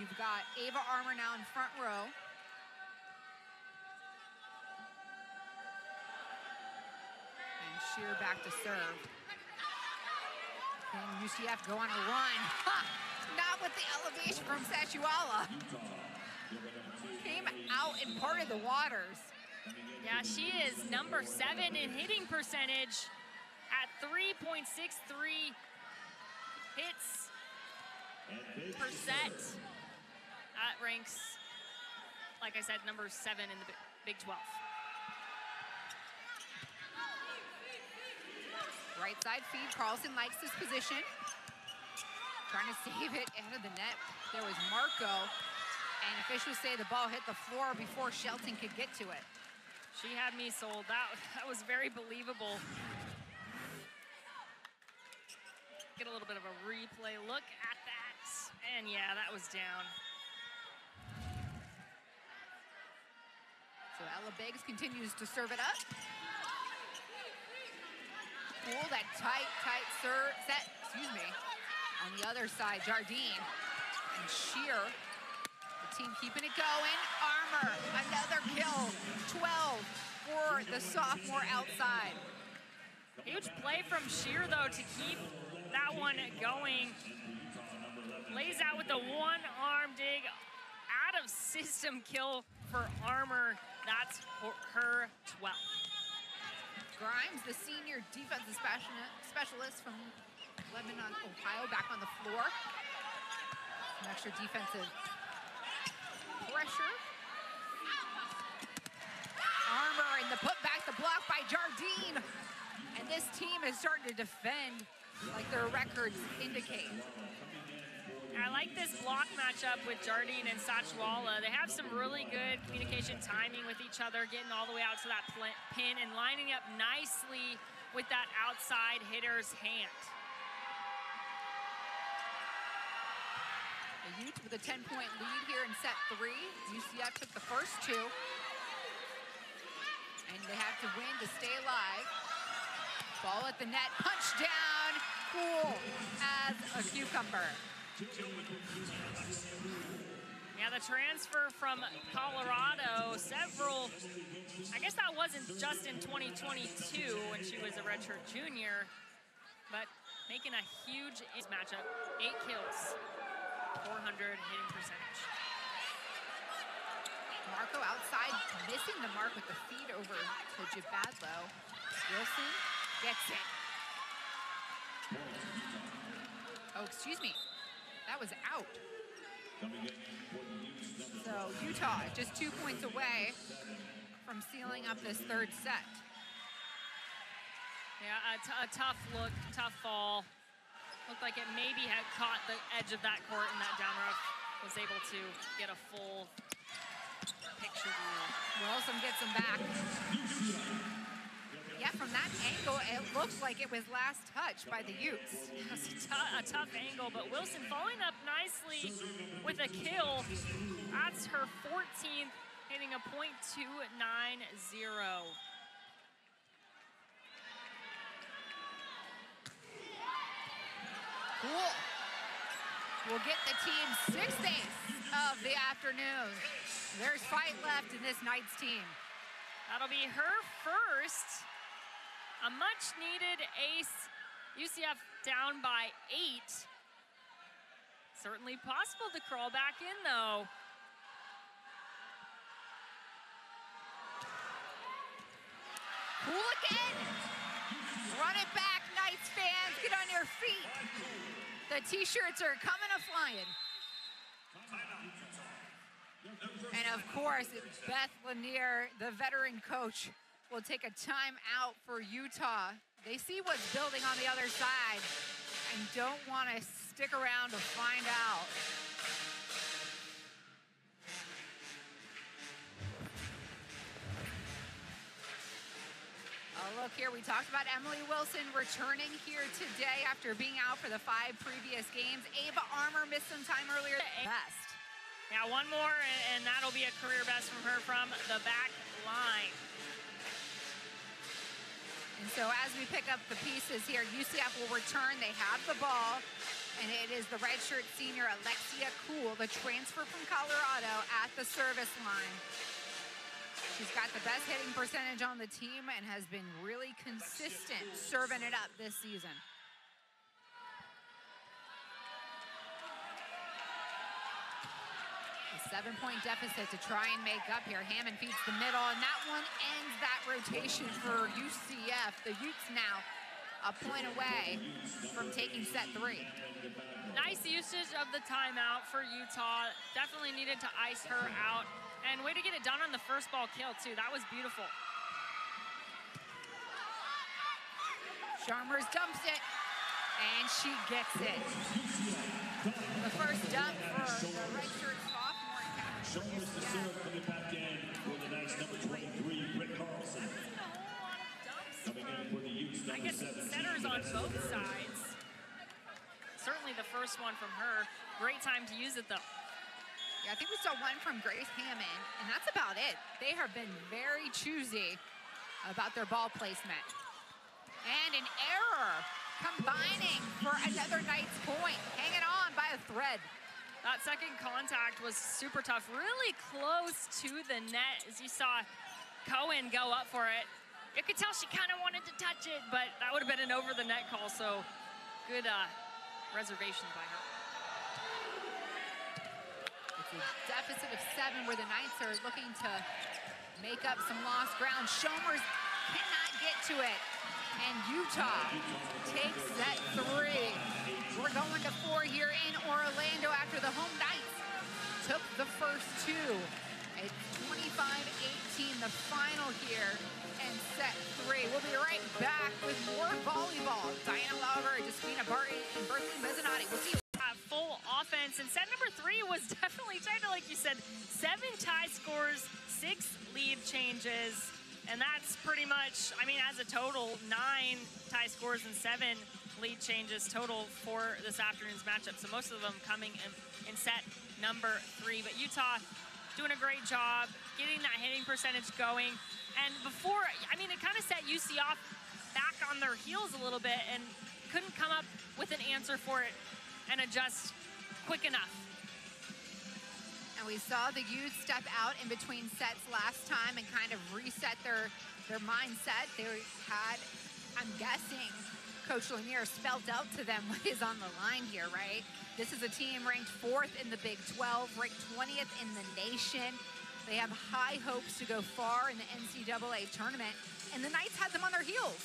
You've got Ava Armour now in front row. And Shear back to serve. Can UCF go on a run? Ha! Not with the elevation from Sechuala. Came out and parted the waters. Yeah, she is number 7 in hitting percentage at 3.63 hits per set. That ranks, like I said, number 7 in the Big 12. Right side feed, Carlson likes this position. Trying to save it out of the net. There was Marco, and officials say the ball hit the floor before Shelton could get to it. She had me sold. That was very believable. Get a little bit of a replay look at that. And yeah, that was down. So Ella Biggs continues to serve it up. Poole, that tight serve set, excuse me. On the other side, Jardine and Shear. The team keeping it going. Armour, another kill. 12 for the sophomore outside. Huge play from Shear, though, to keep that one going. Lays out with the one-arm dig. Out of system kill for Armour. That's her 12th. Grimes, the senior defensive specialist from Lebanon, Ohio, back on the floor. Some extra defensive pressure. Armour and the putback, the block by Jardine. And this team is starting to to defend like their records indicate. I like this block matchup with Jardine and Sachwala. They have some really good communication timing with each other, getting all the way out to that pin and lining up nicely with that outside hitter's hand. The Utes with a 10-point lead here in set 3. UCF took the first 2. And they have to win to stay alive. Ball at the net, punch down, cool as a cucumber. Yeah, the transfer from Colorado, I guess that wasn't just in 2022 when she was a redshirt junior, but making a huge matchup. 8 kills, 400 hitting percentage. Marco outside, missing the mark with the feed over to Jabadlo. Wilson gets it. Oh, excuse me. That was out. So Utah just 2 points away from sealing up this third set. Yeah, a tough look, tough fall. Looked like it maybe had caught the edge of that court and that down rough was able to get a full picture view. Wilson gets him back. Yeah, from that angle, it looked like it was last touched by the Utes. It's a tough angle, but Wilson following up nicely with a kill. That's her 14th, hitting a .290. Cool. We'll get the team's 6th ace of the afternoon. There's fight left in this Knights team. That'll be her first. A much-needed ace. UCF down by 8. Certainly possible to crawl back in, though. Cool again. Run it back, Knights fans. Get on your feet. The T-shirts are coming a-flying. And of course, Beth Lanier, the veteran coach, will take a time out for Utah. They see what's building on the other side and don't want to stick around to find out. Oh, look here, we talked about Emily Wilson returning here today after being out for the 5 previous games. Ava Armour missed some time earlier. Best. Yeah, one more, and that'll be a career best from her from the back line. And so as we pick up the pieces here, UCF will return. They have the ball, and it is the redshirt senior Alexia Kuhl, the transfer from Colorado, at the service line. She's got the best hitting percentage on the team and has been really consistent serving it up this season. A 7-point deficit to try and make up here. Hammond feeds the middle, and that one ends that rotation for UCF. The Utes now a point away from taking set 3. Nice usage of the timeout for Utah. Definitely needed to ice her out. And way to get it done on the first ball kill, too. That was beautiful. Chalmers dumps it, and she gets it. The first dump for the redshirt sophomore in town. Chalmers to serve, coming back in for the Knights, number 23, Britt Carlson. Coming in for the Utes, I guess 17. centers on both sides. Certainly the first one from her. Great time to use it, though. Yeah, I think we saw one from Grace Hammond, and that's about it. They have been very choosy about their ball placement. And an error, combining for another Knights point, hanging on by a thread. That second contact was super tough, really close to the net as you saw Cohen go up for it. You could tell she kind of wanted to touch it, but that would have been an over-the-net call, so good reservation by her. It's a deficit of 7 where the Knights are looking to make up some lost ground. Chalmers cannot get to it. And Utah takes set 3. We're going to 4 here in Orlando after the home Knights took the first 2. It's 25-18. the final here in set 3. We'll be right back with more volleyball. Diana Lauger, Josefina Barton, and Bertha Mezzanotte. We'll see you. Full offense, and set number 3 was definitely tight, like you said. 7 tie scores, 6 lead changes, and that's pretty much, I mean, as a total, 9 tie scores and 7 lead changes total for this afternoon's matchup. So most of them coming in set number 3. But Utah doing a great job getting that hitting percentage going. And before, I mean, it kind of set UCF back on their heels a little bit and couldn't come up with an answer for it and adjust quick enough. And we saw the youth step out in between sets last time and kind of reset their mindset. They had, I'm guessing, Coach Lanier spelled out to them what is on the line here, right? This is a team ranked 4th in the Big 12, ranked 20th in the nation. They have high hopes to go far in the NCAA tournament, and the Knights had them on their heels.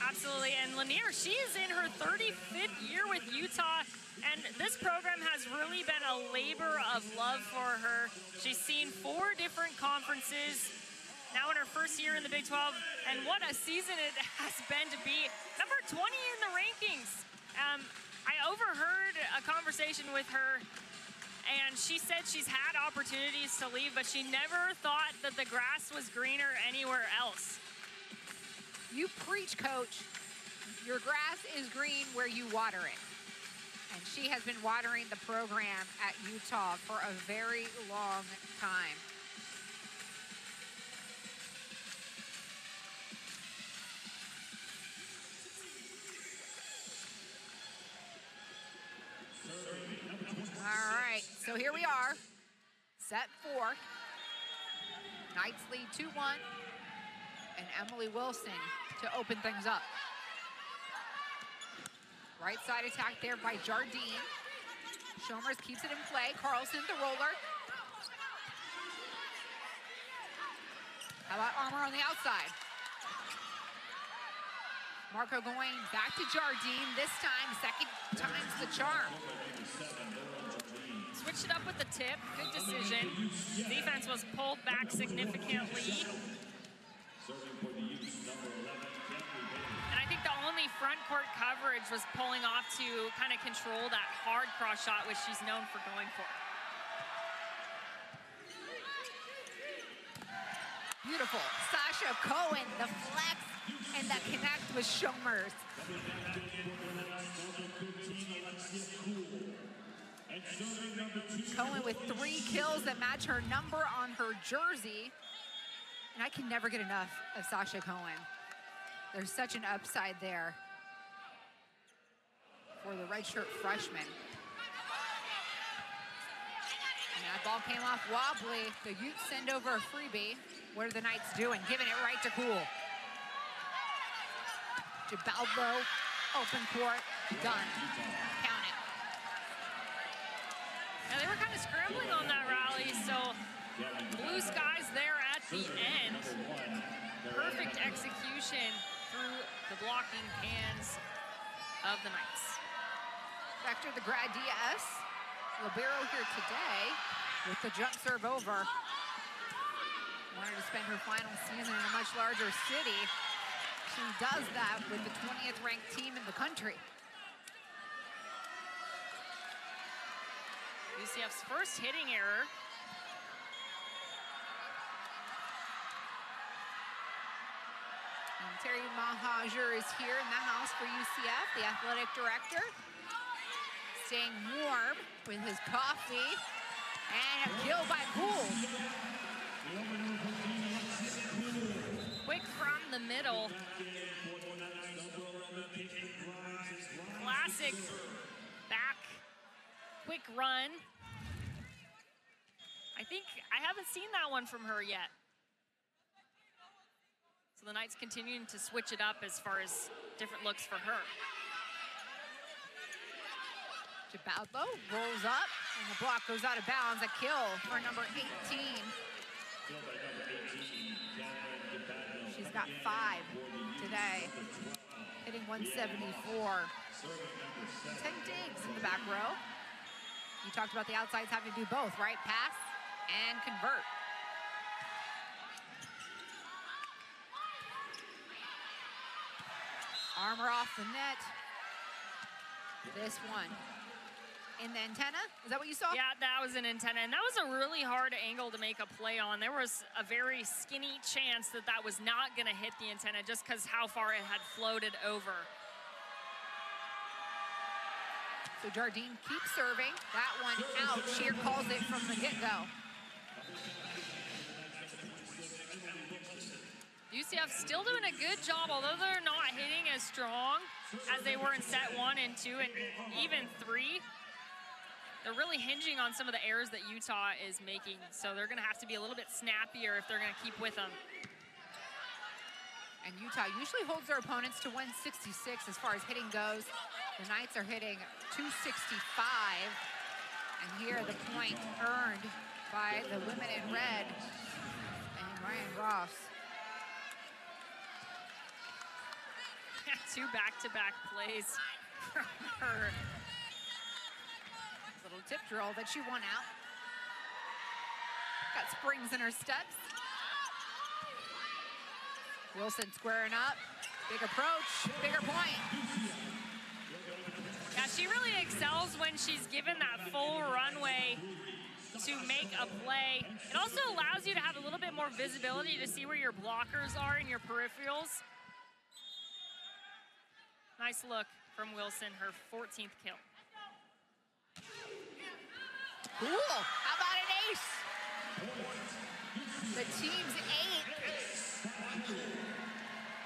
Absolutely, and Lanier, she is in her 35th year with Utah, and this program has really been a labor of love for her. She's seen 4 different conferences, now in her first year in the Big 12, and what a season it has been to be number 20 in the rankings. I overheard a conversation with her, and she said she's had opportunities to leave, but she never thought that the grass was greener anywhere else. You preach, Coach. Your grass is green where you water it. And she has been watering the program at Utah for a very long time. All right, so here we are, set 4. Knights lead 2-1, and Emily Wilson to open things up. Right side attack there by Jardine. Shomers keeps it in play. Carlson, the roller. How about Armour on the outside? Marco going back to Jardine. This time, second time's the charm. Switched it up with the tip. Good decision. Defense was pulled back significantly. And I think the only front court coverage was pulling off to kind of control that hard cross shot, which she's known for going for. Beautiful. Sasha Cohen, the flex and the connect with Shomers. Cohen with 3 kills that match her number on her jersey. And I can never get enough of Sasha Cohen. There's such an upside there for the redshirt freshman. And that ball came off wobbly. The Utes send over a freebie. What are the Knights doing? Giving it right to Cool. Gibaldo, open court, done. Count it. Now they were kind of scrambling on that rally, so blue skies there at the end. Perfect execution through the blocking hands of the Knights. Vector, the grad DS. Libero here today with the jump serve over. Wanted to spend her final season in a much larger city. She does that with the 20th ranked team in the country. UCF's first hitting error. And Terry Mahajer is here in the house for UCF, the athletic director. Staying warm with his coffee. And a kill by Cool. Quick from the middle. Classic back, quick run. I haven't seen that one from her yet. So the Knights continuing to switch it up as far as different looks for her. Gibaldo rolls up, and the block goes out of bounds. A kill for number 18. She's got 5 today, hitting 174. 10 digs in the back row. You talked about the outsides having to do both, right? Pass and convert. Armor off the net. This one. In the antenna? Is that what you saw? Yeah, that was an antenna, and that was a really hard angle to make a play on. There was a very skinny chance that that was not going to hit the antenna just because how far it had floated over. So Jardine keeps serving. That one out. Shear calls it from the get-go. UCF still doing a good job, although they're not hitting as strong as they were in set 1 and 2 and even 3. They're really hinging on some of the errors that Utah is making, so they're going to have to be a little bit snappier if they're going to keep with them. And Utah usually holds their opponents to 166 as far as hitting goes. The Knights are hitting 265. And here the point earned by the women in red and Ryan Ross. 2 back-to-back plays from her. Little tip drill that she won out. Got springs in her steps. Wilson squaring up. Big approach, bigger point. Yeah, she really excels when she's given that full runway to make a play. It also allows you to have a little bit more visibility to see where your blockers are and your peripherals. Nice look from Wilson, her 14th kill. Cool, how about an ace? The team's 8th.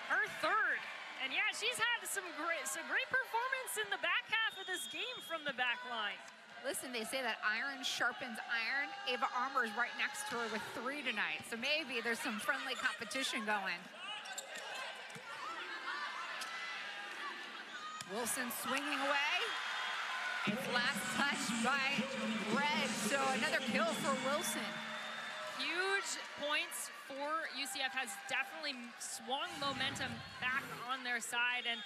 Her 3rd. And yeah, she's had some great performance in the back half of this game from the back line. Listen, they say that iron sharpens iron. Ava Armour is right next to her with 3 tonight. So maybe there's some friendly competition going. Wilson swinging away. And last touch by Red. So another kill for Wilson. Huge points for UCF, has definitely swung momentum back on their side. And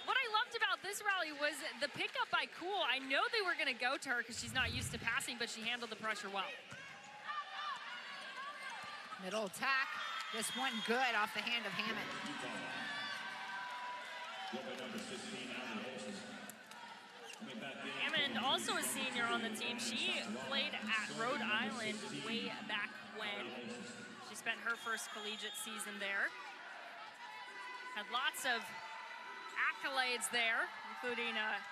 what I loved about this rally was the pickup by Cool. I know they were going to go to her because she's not used to passing, but she handled the pressure well. Middle attack. This one good off the hand of Hammond. Hammond, also a senior on the team. She played at Rhode Island way back when. She spent her first collegiate season there. Had lots of accolades there, including a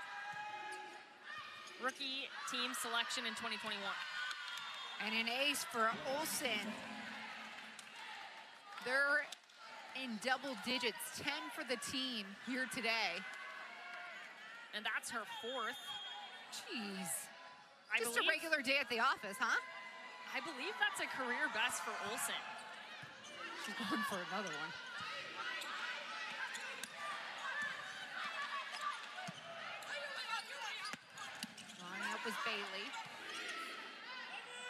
rookie team selection in 2021. And an ace for Olsen. They're in double digits, 10 for the team here today. And that's her 4th. Jeez. Just a regular day at the office, huh? I believe that's a career best for Olsen. She's going for another one. Lining up was Bailey.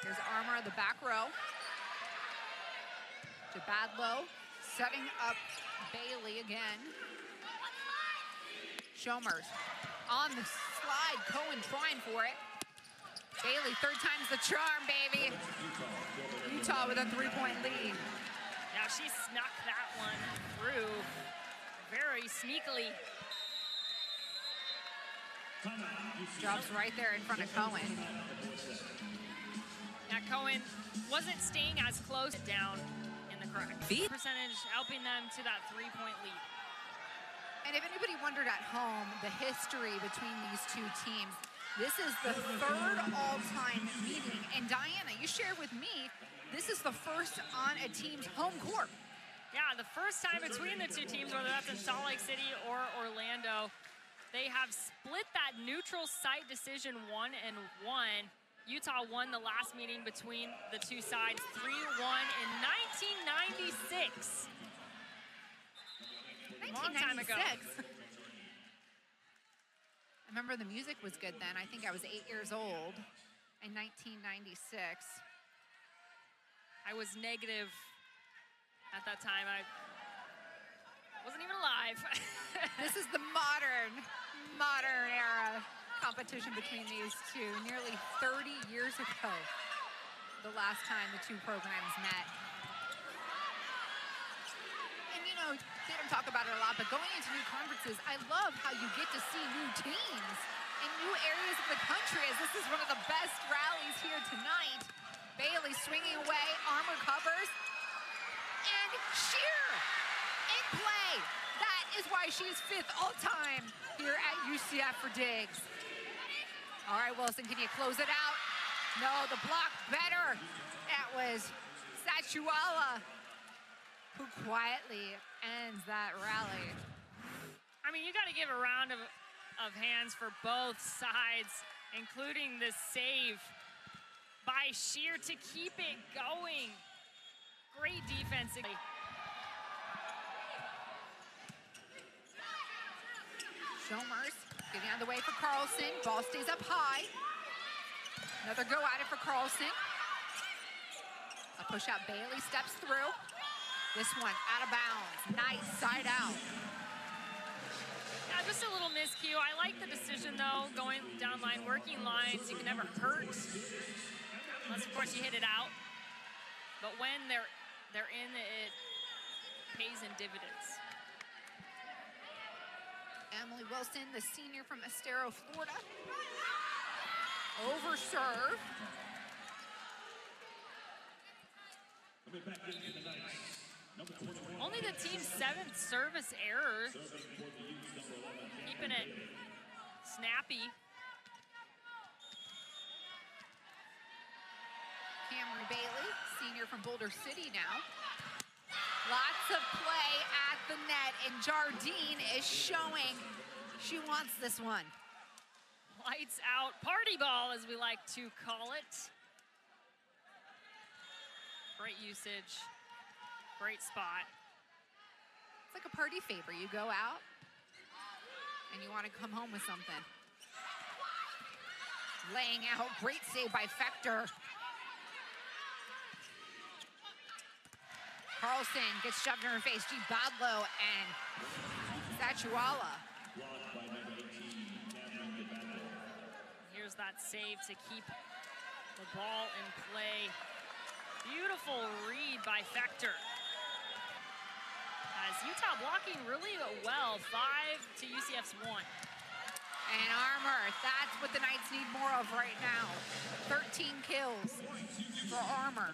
Here's Armour, the back row. Jabadlo setting up Bailey again. Shomers on the slide. Cohen trying for it. Bailey, 3rd time's the charm, baby. Utah with a 3-point lead. Now she snuck that one through very sneakily. Drops right there in front of Cohen. Now Cohen wasn't staying as close down in the crack. Percentage helping them to that 3-point lead. And if anybody wondered at home the history between these two teams, this is the 3rd all-time meeting. And Diana, you shared with me, this is the first on a team's home court. Yeah, the first time between the two teams, whether that's in Salt Lake City or Orlando, they have split that neutral site decision 1-1. Utah won the last meeting between the two sides 3-1 in 1996. Long time ago. I remember the music was good then. I think I was 8 years old in 1996. I was negative at that time. I wasn't even alive. This is the modern era competition between these two. Nearly 30 years ago, the last time the two programs met. And you know, know, Tatum talk about it a lot, but going into new conferences, I love how you get to see new teams in new areas of the country, as this is one of the best rallies here tonight. Bailey swinging away, Armour covers, and Sheer in play. That is why she is 5th all-time here at UCF for digs. All right, Wilson, can you close it out? No, the block better. That was Sachuala, who quietly ends that rally. I mean, you got to give a round of hands for both sides, including the save by Sheer to keep it going. Great defense. Shomers getting out of the way for Carlson. Ball stays up high. Another go at it for Carlson. A push out, Bailey steps through. This one out of bounds. Nice side out. Yeah, just a little miscue. I like the decision though, going down line, working lines. You can never hurt, unless of course you hit it out. But when they're in, it pays in dividends. Emily Wilson, the senior from Estero, Florida. Over serve. Only the team's 7th service error. Keeping it snappy. Cameron Bailey, senior from Boulder City now. Lots of play at the net, and Jardine is showing she wants this one. Lights out, party ball as we like to call it. Great usage, great spot. It's like a party favor. You go out and you want to come home with something. Laying out, great save by Fector. Carlson gets shoved in her face. G. Badlow and Sachuala. Here's that save to keep the ball in play. Beautiful read by Fector. As Utah blocking really well, 5 to UCF's 1. And Armour, that's what the Knights need more of right now. 13 kills for Armour.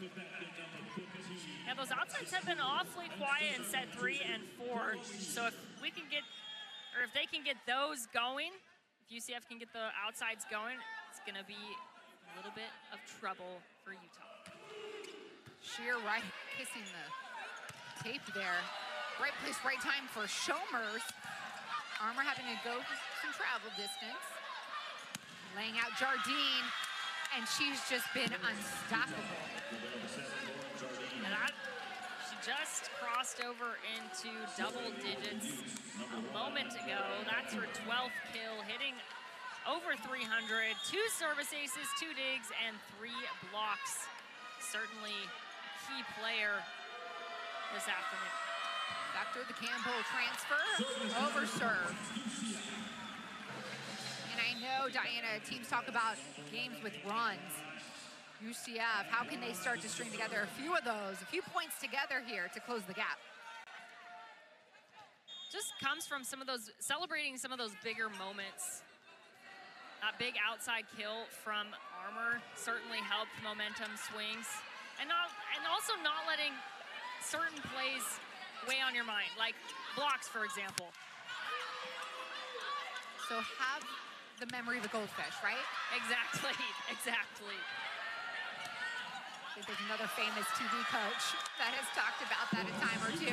Yeah, those outsides have been awfully quiet in set 3 and 4. So if we can get, or if they can get those going, if UCF can get the outsides going, it's gonna be a little bit of trouble for Utah. Sheer right, kissing the tape there. Right place, right time for Shomers. Armour having to go some travel distance. Laying out Jardine, and she's just been unstoppable. And she just crossed over into double digits a moment ago. That's her 12th kill, hitting over 300. 2 service aces, 2 digs, and 3 blocks. Certainly a key player this afternoon. After the Campbell transfer, over serve. And I know, Diana, teams talk about games with runs. UCF, how can they start to string together a few of those, a few points together here to close the gap? Just comes from some of those, celebrating some of those bigger moments. That big outside kill from Armour certainly helped momentum swings. And also not letting certain plays weigh on your mind, like blocks, for example. So have the memory of a goldfish, right? Exactly, exactly. I think there's another famous TV coach that has talked about that a time or two.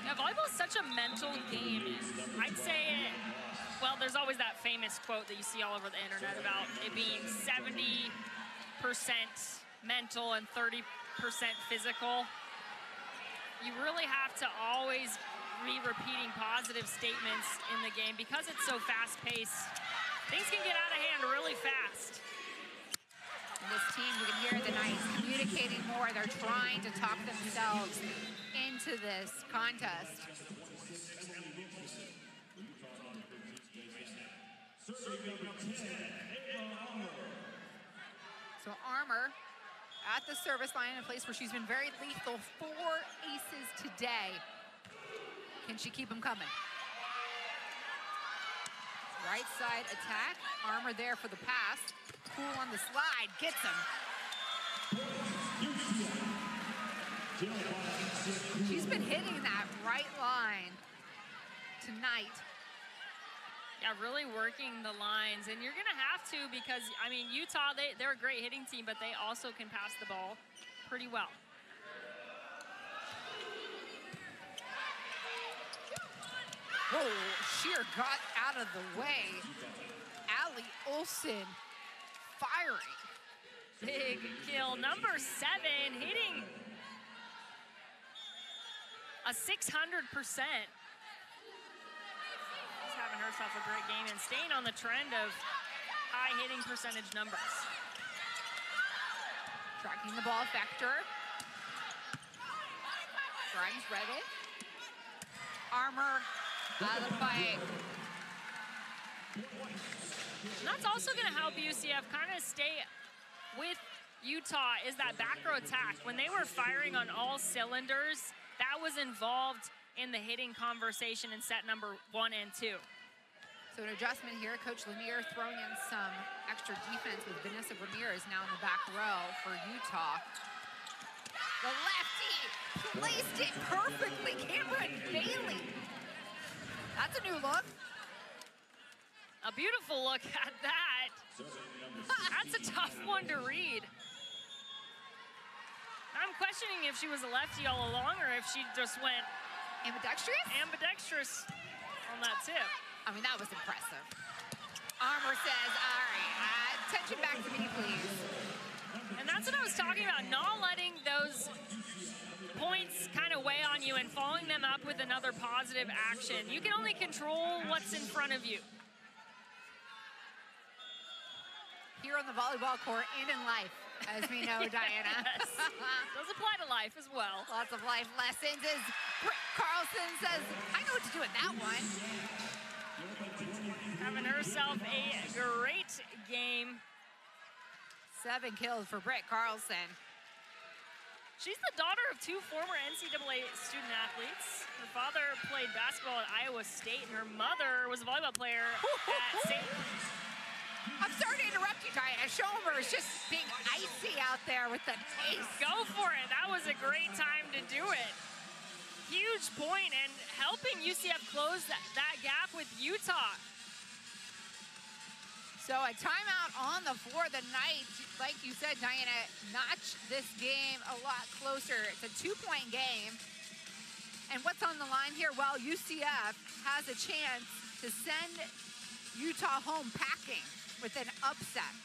Yeah, volleyball is such a mental game. I'd say, well, there's always that famous quote that you see all over the internet about it being 70% mental and 30% physical. You really have to always be repeating positive statements in the game because it's so fast-paced. Things can get out of hand really fast. And this team, you can hear the Knights communicating more. They're trying to talk themselves into this contest. So Armour at the service line, a place where she's been very lethal. 4 aces today. Can she keep them coming? Right side attack. Armour there for the pass. Cool on the slide. Gets him. She's been hitting that right line tonight. Yeah, really working the lines, and you're gonna have to because, I mean, Utah, they're a great hitting team, but they also can pass the ball pretty well. Whoa, Sheer got out of the way. Allie Olsen firing. Big kill, number 7, hitting a 600%. Having herself a great game and staying on the trend of high hitting percentage numbers. Tracking the ball, Vector. Grimes ready. Armour out of the fight. And that's also going to help UCF kind of stay with Utah is that back row attack. When they were firing on all cylinders, that was involved in the hitting conversation in set number 1 and 2. So an adjustment here. Coach Lanier throwing in some extra defense with Vanessa Ramirez now in the back row for Utah. The lefty placed it perfectly. Cameron Bailey. That's a new look. A beautiful look at that. That's a tough one to read. I'm questioning if she was a lefty all along or if she just went ambidextrous on that tip. I mean, that was impressive. Armour says, all right, attention back to me, please. And that's what I was talking about, not letting those points kind of weigh on you and following them up with another positive action. You can only control what's in front of you. Here on the volleyball court and in life, as we know, Diana. Yes. Does apply to life as well. Lots of life lessons, as Britt Carlson says, I know what to do with that one. Having herself a great game. 7 kills for Britt Carlson. She's the daughter of 2 former NCAA student athletes. Her father played basketball at Iowa State, and her mother was a volleyball player at St. I'm sorry to interrupt you, Diana. Schomer is just being icy out there with the pace. Go for it. That was a great time to do it. Huge point and helping UCF close that gap with Utah. So a timeout on the floor the night. Like you said, Diana, notch this game a lot closer. It's a 2-point game. And what's on the line here? Well, UCF has a chance to send Utah home packing with an upset.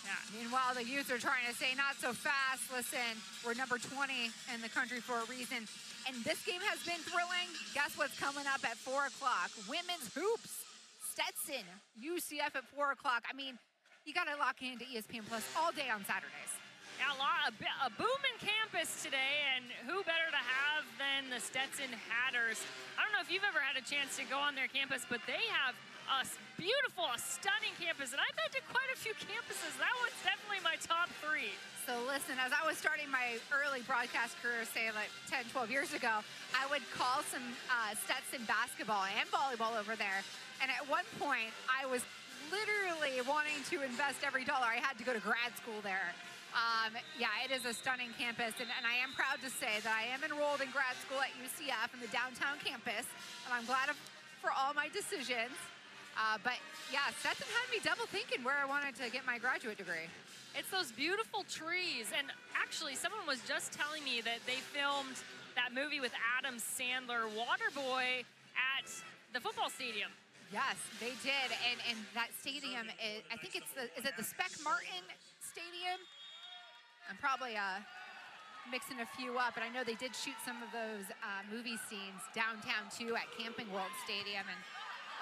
Yeah. Meanwhile, the Utes are trying to say, not so fast. Listen, we're number 20 in the country for a reason. And this game has been thrilling. Guess what's coming up at 4 o'clock? Women's hoops. Stetson, UCF at 4 o'clock. I mean, you got to lock into ESPN Plus all day on Saturdays. Yeah, a booming campus today, and who better to have than the Stetson Hatters? I don't know if you've ever had a chance to go on their campus, but they have a beautiful, a stunning campus, and I've been to quite a few campuses. That one's definitely my top 3. So listen, as I was starting my early broadcast career, say like 10, 12 years ago, I would call some Stetson basketball and volleyball over there. And at one point, I was literally wanting to invest every dollar. I had to go to grad school there. Yeah, it is a stunning campus, and I am proud to say that I am enrolled in grad school at UCF in the downtown campus, and I'm glad for all my decisions. But yeah, Stetson had me double thinking where I wanted to get my graduate degree. It's those beautiful trees, and actually someone was just telling me that they filmed that movie with Adam Sandler, Waterboy, at the football stadium. Yes, they did, and that stadium is, I think it's is it the Spec Martin Stadium? I'm probably mixing a few up, but I know they did shoot some of those movie scenes downtown too at Camping World Stadium, and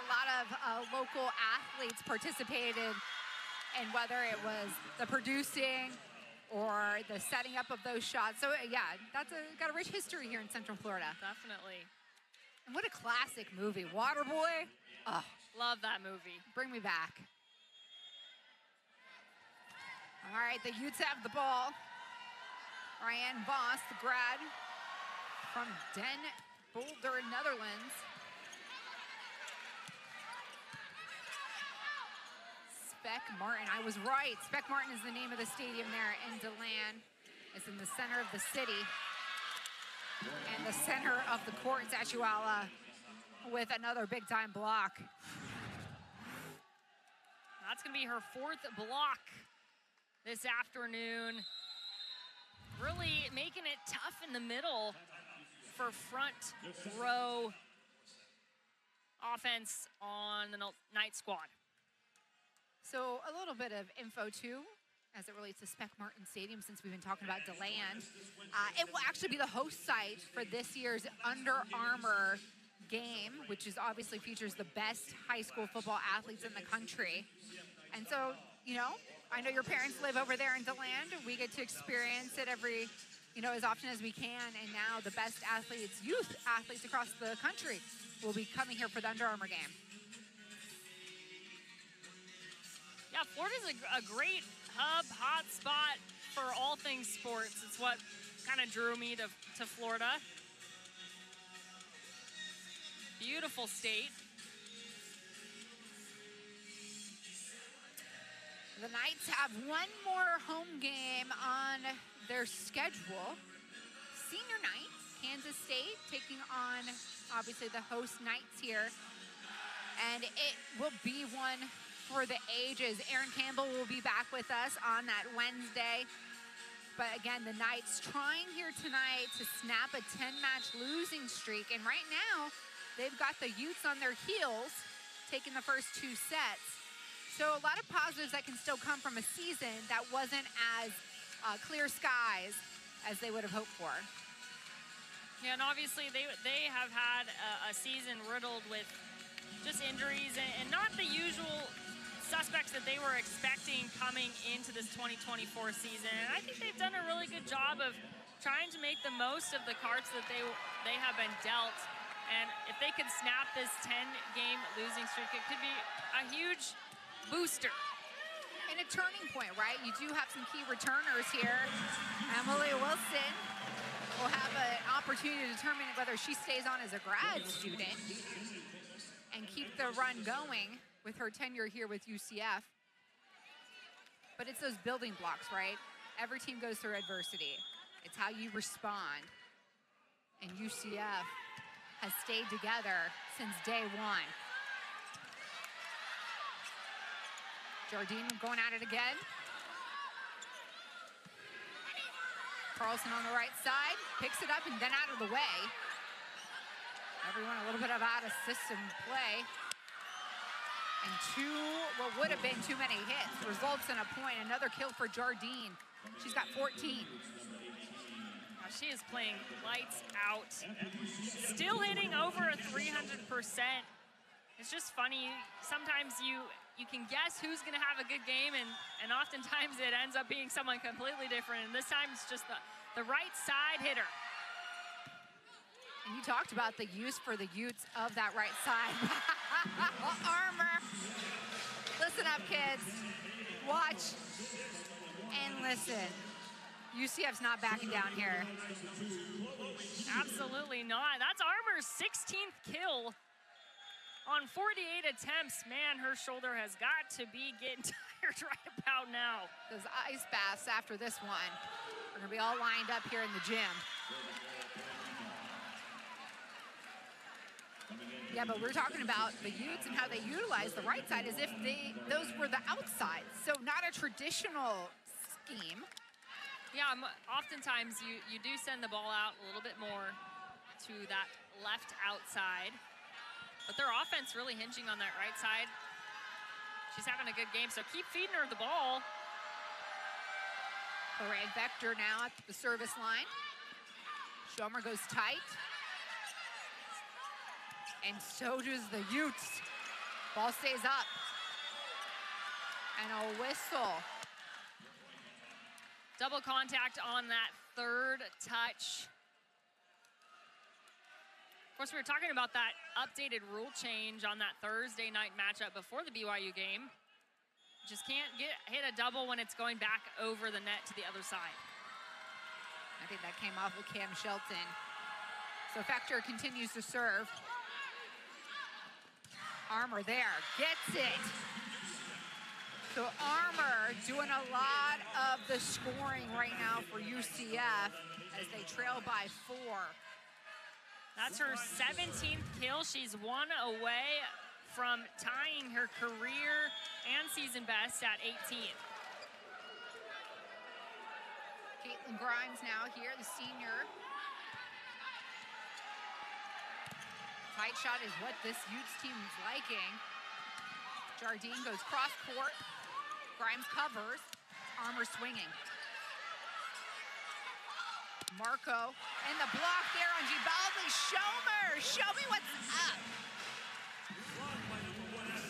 a lot of local athletes participated in whether it was the producing or the setting up of those shots. So yeah, that's got a rich history here in Central Florida. Definitely. And what a classic movie, Waterboy. Oh, love that movie. Bring me back. All right, the Utes have the ball. Ryan Voss, the grad from Den Boulder, Netherlands. Speck Martin, I was right. Speck Martin is the name of the stadium there in DeLand. It's in the center of the city. And the center of the court, Zachuala, with another big-time block. That's going to be her 4th block this afternoon. Really making it tough in the middle for front row offense on the Knight squad. So a little bit of info, too, as it relates to Speck Martin Stadium, since we've been talking about DeLand. It will actually be the host site for this year's Under Armour game, which is obviously features the best high school football athletes in the country. And so, you know, I know your parents live over there in DeLand. We get to experience it every, you know, as often as we can. And now the best athletes, youth athletes across the country will be coming here for the Under Armour game. Yeah, Florida's a great hub, hot spot for all things sports. It's what kind of drew me to Florida. Beautiful state. The Knights have one more home game on their schedule. Senior night, Kansas State taking on, obviously, the host Knights here. And it will be one for the ages. Aaron Campbell will be back with us on that Wednesday. But again, the Knights trying here tonight to snap a 10-match losing streak. And right now, they've got the Utes on their heels, taking the first 2 sets. So a lot of positives that can still come from a season that wasn't as clear skies as they would have hoped for. Yeah, and obviously they have had a season riddled with just injuries and not the usual suspects that they were expecting coming into this 2024 season. And I think they've done a really good job of trying to make the most of the cards that they have been dealt. And if they could snap this 10-game losing streak, it could be a huge booster. And a turning point, right? You do have some key returners here. Emily Wilson will have an opportunity to determine whether she stays on as a grad student and keep the run going with her tenure here with UCF. But it's those building blocks, right? Every team goes through adversity. It's how you respond. And UCF has stayed together since day one. Jardine going at it again. Carlson on the right side, picks it up and then out of the way. Everyone a little bit of out of system play. And what would have been too many hits results in a point. Another kill for Jardine. She's got 14. She is playing lights out. Still hitting over a 300%. It's just funny. Sometimes you can guess who's going to have a good game, and oftentimes it ends up being someone completely different. And this time it's just the right side hitter. And you talked about the use for the Utes of that right side. Armor. Listen up, kids. Watch and listen. UCF's not backing down here. Absolutely not. That's Armor's 16th kill on 48 attempts. Man, her shoulder has got to be getting tired right about now. Those ice baths after this one are going to be all lined up here in the gym. Yeah, but we're talking about the Utes and how they utilize the right side as if those were the outsides. So not a traditional scheme. Yeah, oftentimes you do send the ball out a little bit more to that left outside. But their offense really hinging on that right side. She's having a good game, so keep feeding her the ball. Lorraine Vector now at the service line. Schomer goes tight. And so does the Utes. Ball stays up. And a whistle. Double contact on that third touch. Of course, we were talking about that updated rule change on that Thursday night matchup before the BYU game. just can't hit a double when it's going back over the net to the other side. I think that came off of Cam Shelton. So Fector continues to serve. Armour there, gets it. So Armour doing a lot of the scoring right now for UCF as they trail by 4. That's her 17th kill. She's 1 away from tying her career and season best at 18. Caitlin Grimes now here, the senior. Tight shot is what this Utes team is liking. Jardine goes cross court. Grimes covers. Armour swinging. Marco and the block there on Gibaldi. Schomer, show me what's up.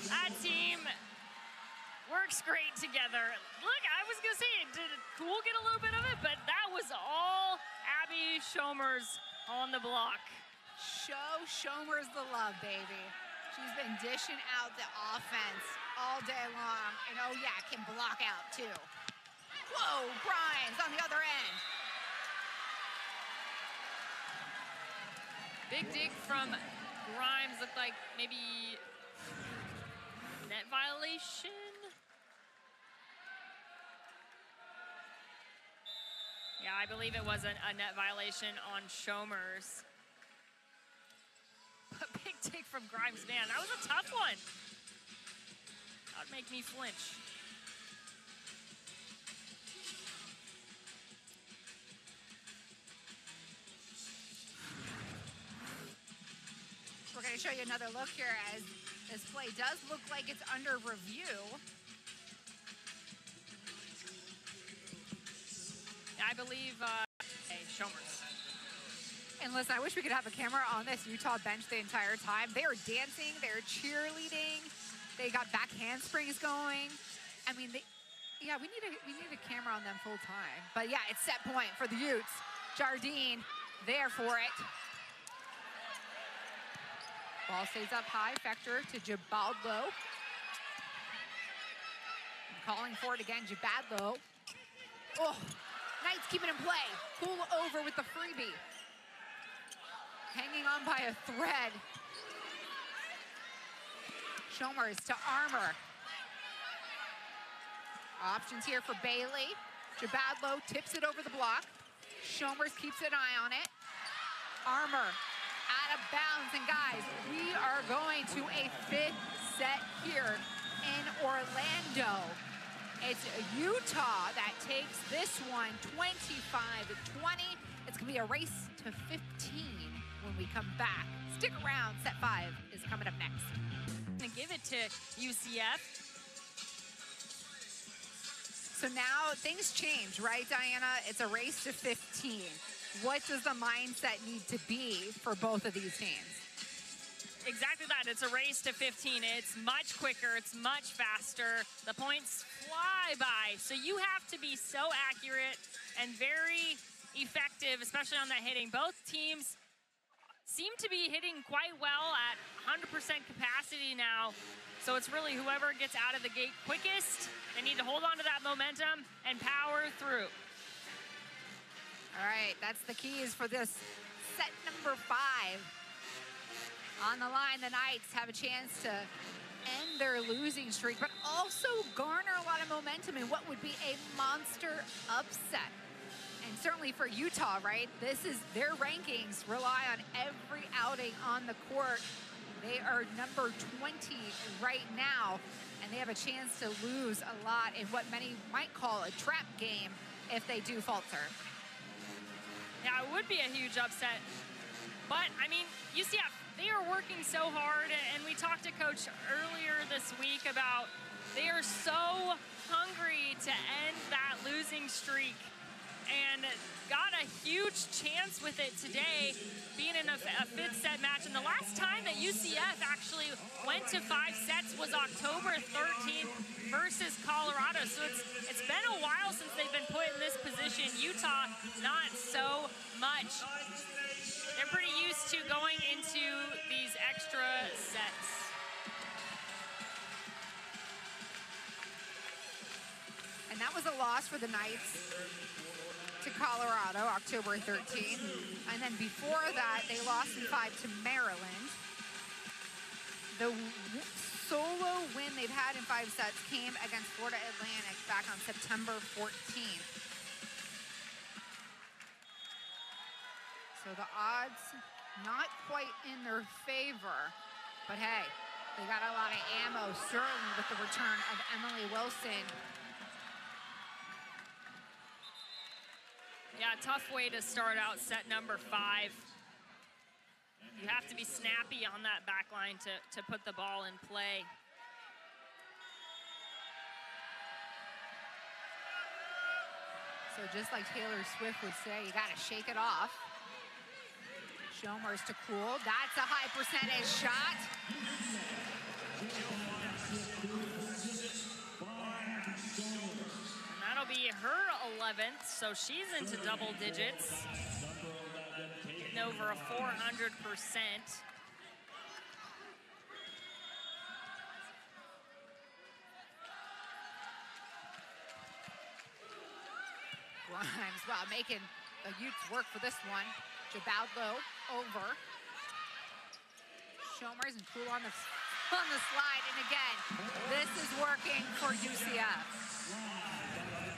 That team works great together. Look, I was gonna say, did Cool get a little bit of it, but that was all Abby Schomer's on the block. Show Schomer's the love, baby. She's been dishing out the offense all day long, and oh yeah, can block out too. Whoa, Grimes on the other end. Big dig from Grimes, looked like maybe net violation. Yeah, I believe it was a net violation on Schomer's. A big dig from Grimes, man, that was a tough one. That would make me flinch. We're going to show you another look here as this play does look like it's under review. I believe Schomer's. And listen, I wish we could have a camera on this Utah bench the entire time. They are dancing, they're cheerleading, they got back handsprings going. I mean, we need a camera on them full time. But yeah, it's set point for the Utes. Jardine there for it. Ball stays up high, Fector to Gibaldo. Calling for it again, Gibaldo. Oh, Knights keep it in play. Cool over with the freebie. Hanging on by a thread. Schomer's to Armour. Options here for Bailey. Gibaldo tips it over the block. Schomer's keeps an eye on it. Armour out of bounds. And guys, we are going to a 5th set here in Orlando. It's Utah that takes this one 25-20. It's gonna be a race to 15 when we come back. Stick around, set 5 is coming up next. I'm gonna give it to UCF. So now things change, right, Diana? It's a race to 15. What does the mindset need to be for both of these teams? Exactly that. It's a race to 15. It's much quicker. It's much faster. The points fly by. So you have to be so accurate and very effective, especially on that hitting. Both teams seem to be hitting quite well at 100% capacity now. So it's really whoever gets out of the gate quickest. They need to hold on to that momentum and power through. All right, that's the keys for this set number 5. On the line, the Knights have a chance to end their losing streak, but also garner a lot of momentum in what would be a monster upset. And certainly for Utah, right? This is their rankings rely on every outing on the court. They are number 20 right now, and they have a chance to lose a lot in what many might call a trap game if they do falter. Yeah, it would be a huge upset. But, I mean, UCF, they are working so hard, and we talked to Coach earlier this week about they are so hungry to end that losing streak and got a huge chance with it today, being in a 5th set match. And the last time that UCF actually went to 5 sets was October 13th versus Colorado. So it's been a while since they've been put in this position. Utah, not so much. They're pretty used to going into these extra sets. And that was a loss for the Knights to Colorado, October 13th. And then before that, they lost in 5 to Maryland. The solo win they've had in 5 sets came against Florida Atlantic back on September 14th. So the odds not quite in their favor, but hey, they got a lot of ammo, certainly with the return of Emily Wilson. Yeah, tough way to start out set number 5. You have to be snappy on that back line to put the ball in play. So just like Taylor Swift would say, you gotta shake it off. Shomers to Cool, that's a high percentage shot. And that'll be her 11th, so she's into double digits. Getting over a 400%. Grimes, wow, making the Utes work for this one. Jabadlo over. Shomers and Cool on the slide, and again, this is working for UCF.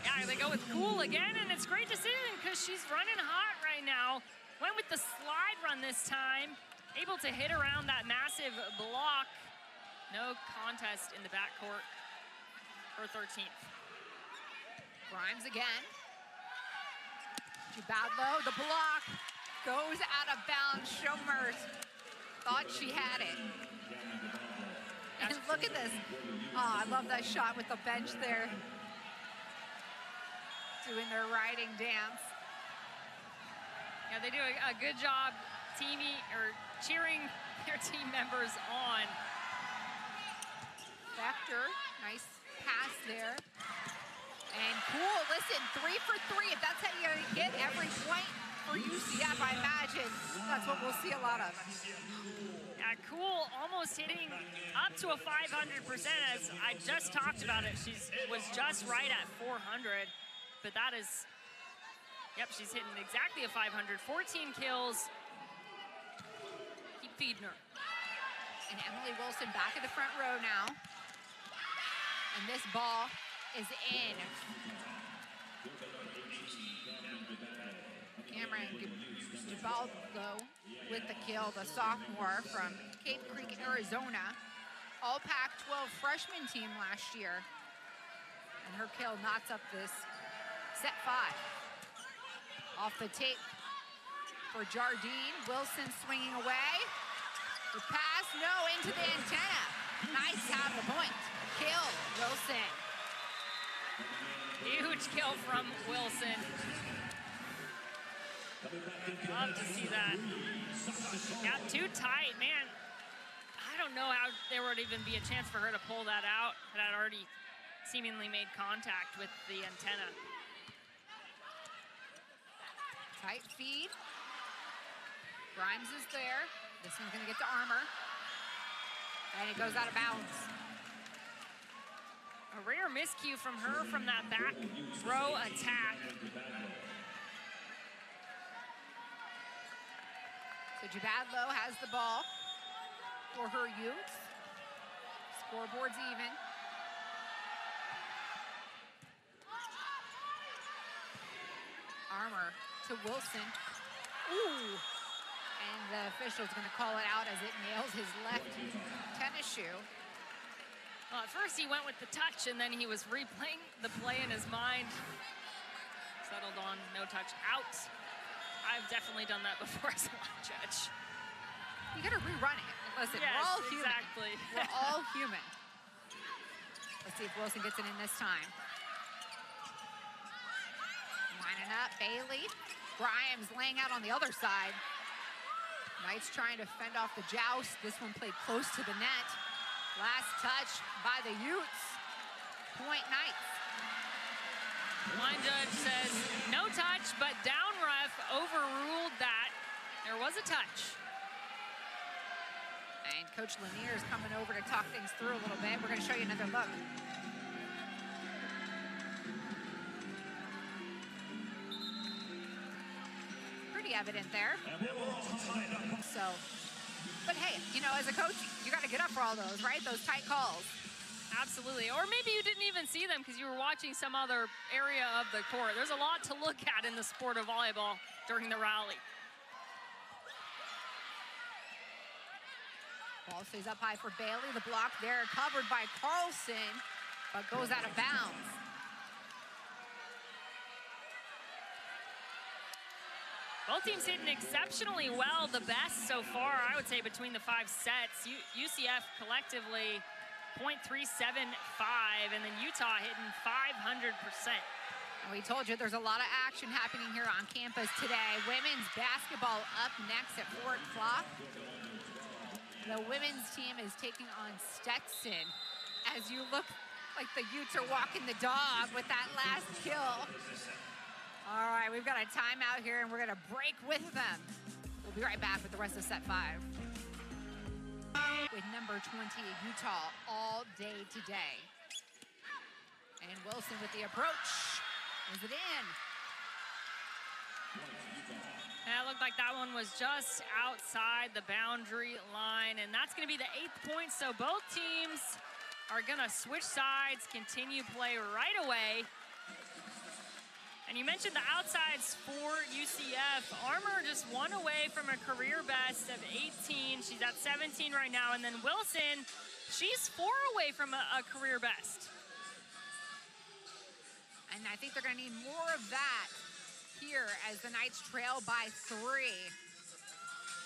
Yeah, they go with Cool again, and it's great to see them because she's running hot right now. Went with the slide run this time, able to hit around that massive block. No contest in the backcourt for 13th. Grimes again. Jabadlo, the block, goes out of bounds. Shomers thought she had it. And look at this. Oh, I love that shot with the bench there. Doing their riding dance. Yeah, they do a good job cheering their team members on. Vector, nice pass there. And Cool, listen, 3 for 3. If that's how you get every point for UCF, I imagine that's what we'll see a lot of. Yeah, Cool almost hitting up to a 500%, as I just talked about it. She was just right at 400, but that is, yep, she's hitting exactly a 500. 14 kills. Keep feeding her. And Emily Wilson back in the front row now. And this ball is in. Cameron Jabadlo with the kill, the sophomore from Cape Creek, Arizona. All Pac-12 freshman team last year. And her kill knocks up this set 5. Off the tape for Jardine. Wilson swinging away. The pass, no, into the antenna. Nice to have the point. Kill, Wilson. Huge kill from Wilson. Love to see that. Got too tight, man. I don't know how there would even be a chance for her to pull that out. It had already seemingly made contact with the antenna. Tight feed. Grimes is there. This one's gonna get to Armour. And it goes out of bounds. A rare miscue from her from that back row attack. So Jabadlo has the ball for her Utes. Scoreboard's even. Armour to Wilson. Ooh. And the official's gonna call it out as it nails his left tennis shoe. Well, at first he went with the touch, and then he was replaying the play in his mind. Settled on no touch out. I've definitely done that before as a line judge. You gotta rerun it. Listen, yes, we're all human. Exactly. We're all human. Let's see if Wilson gets it in this time. Lining up, Bailey. Grimes laying out on the other side. Knights trying to fend off the joust. This one played close to the net. Last touch by the Utes. Point Knights. Line judge says no touch, but down ref overruled that. There was a touch. And Coach Lanier is coming over to talk things through a little bit. We're going to show you another look. pretty evident there. So, but hey, you know, as a coach, you got to get up for all those, right? Those tight calls. Absolutely. Or maybe you didn't even see them because you were watching some other area of the court. There's a lot to look at in the sport of volleyball during the rally. Ball stays up high for Bailey. The block there covered by Carlson, but goes out of bounds. Both teams hitting exceptionally well, the best so far, I would say, between the 5 sets. UCF collectively 0.375, and then Utah hitting 500%. And we told you there's a lot of action happening here on campus today. Women's basketball up next at 4 o'clock. The women's team is taking on Stetson. As you look like the Utes are walking the dog with that last kill. All right, we've got a timeout here, and we're going to break with them. We'll be right back with the rest of set 5. With number 20, Utah, all day today. And Wilson with the approach. Is it in? Yeah, it looked like that one was just outside the boundary line, and that's going to be the 8th point. So both teams are going to switch sides, continue play right away. And you mentioned the outsides for UCF. Armour just 1 away from a career best of 18. She's at 17 right now. And then Wilson, she's 4 away from a career best. And I think they're going to need more of that here as the Knights trail by 3.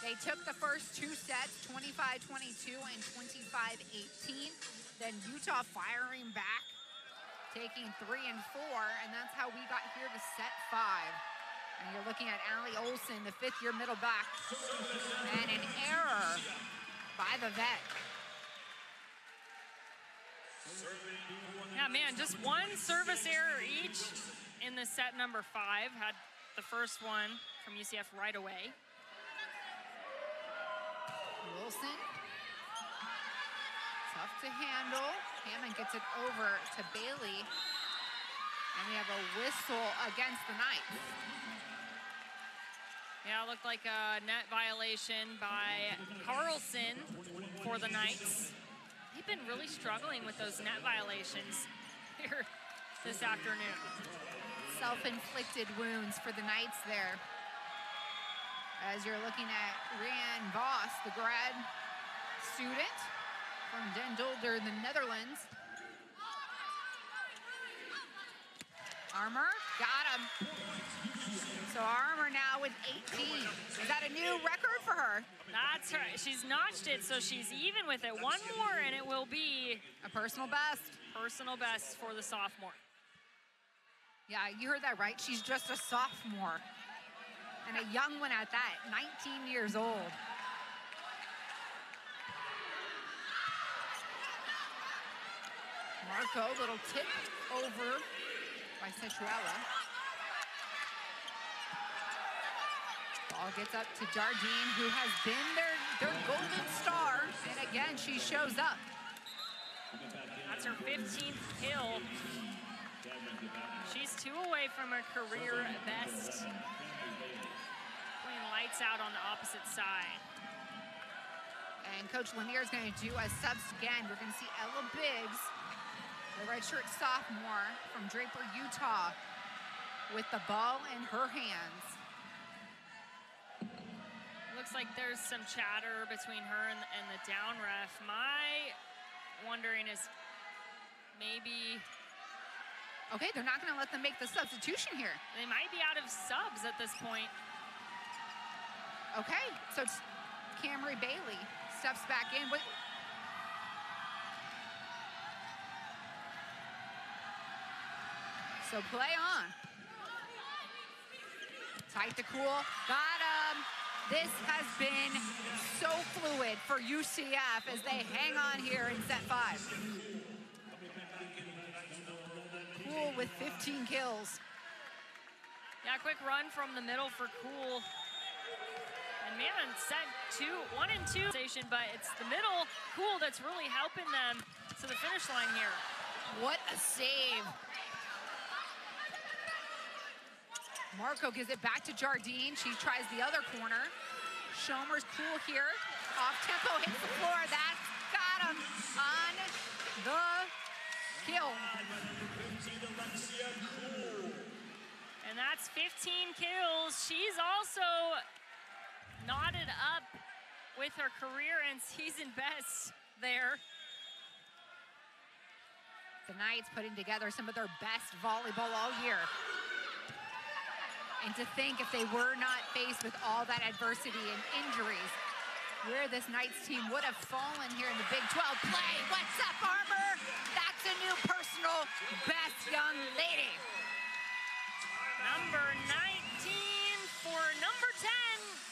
They took the first 2 sets, 25-22 and 25-18. Then Utah firing back, taking 3 and 4, and that's how we got here to set 5. And you're looking at Allie Olson, the 5th-year middle back, and an error by the vet. Yeah, man, just 1 service error each in the set number 5. Had the first one from UCF right away. Wilson, tough to handle. Hammond gets it over to Bailey. And we have a whistle against the Knights. Yeah, it looked like a net violation by Carlson for the Knights. They've been really struggling with those net violations here this afternoon. Self-inflicted wounds for the Knights there. As you're looking at Rianne Vos, the grad student from Den Dolder, the Netherlands. Armour, got him. So Armour now with 18. Is that a new record for her? That's her. She's notched it, so she's even with it. 1 more, and it will be a personal best. Personal best for the sophomore. Yeah, you heard that right. She's just a sophomore. And a young one at that, 19 years old. Marco, little tip over by Cetrella. Ball gets up to Jardine, who has been their golden star. And again, she shows up. That's her 15th kill. She's 2 away from her career best. Playing lights out on the opposite side. And Coach Lanier is going to do a subs again. We're going to see Ella Biggs, the redshirt sophomore from Draper, Utah, with the ball in her hands. Looks like there's some chatter between her and the down ref. My wondering is maybe... Okay, they're not going to let them make the substitution here. They might be out of subs at this point. Okay, so it's Camry Bailey steps back in. So play on. Tight to cool. Got him. This has been so fluid for UCF as they hang on here in set 5. Cool with 15 kills. Yeah, quick run from the middle for Cool. And man, set 1 and 2 station, but it's the middle Cool that's really helping them to the finish line here. What a save. Marco gives it back to Jardine. She tries the other corner. Schomer's cool here. Off tempo, hits the floor. That's got him on the kill. And that's 15 kills. She's also knotted up with her career and season best there. The Knights putting together some of their best volleyball all year. And to think if they were not faced with all that adversity and injuries, where this Knights team would have fallen here in the Big 12 play. What's up, Armor? That's a new personal best, young lady. Number 19 for number 10.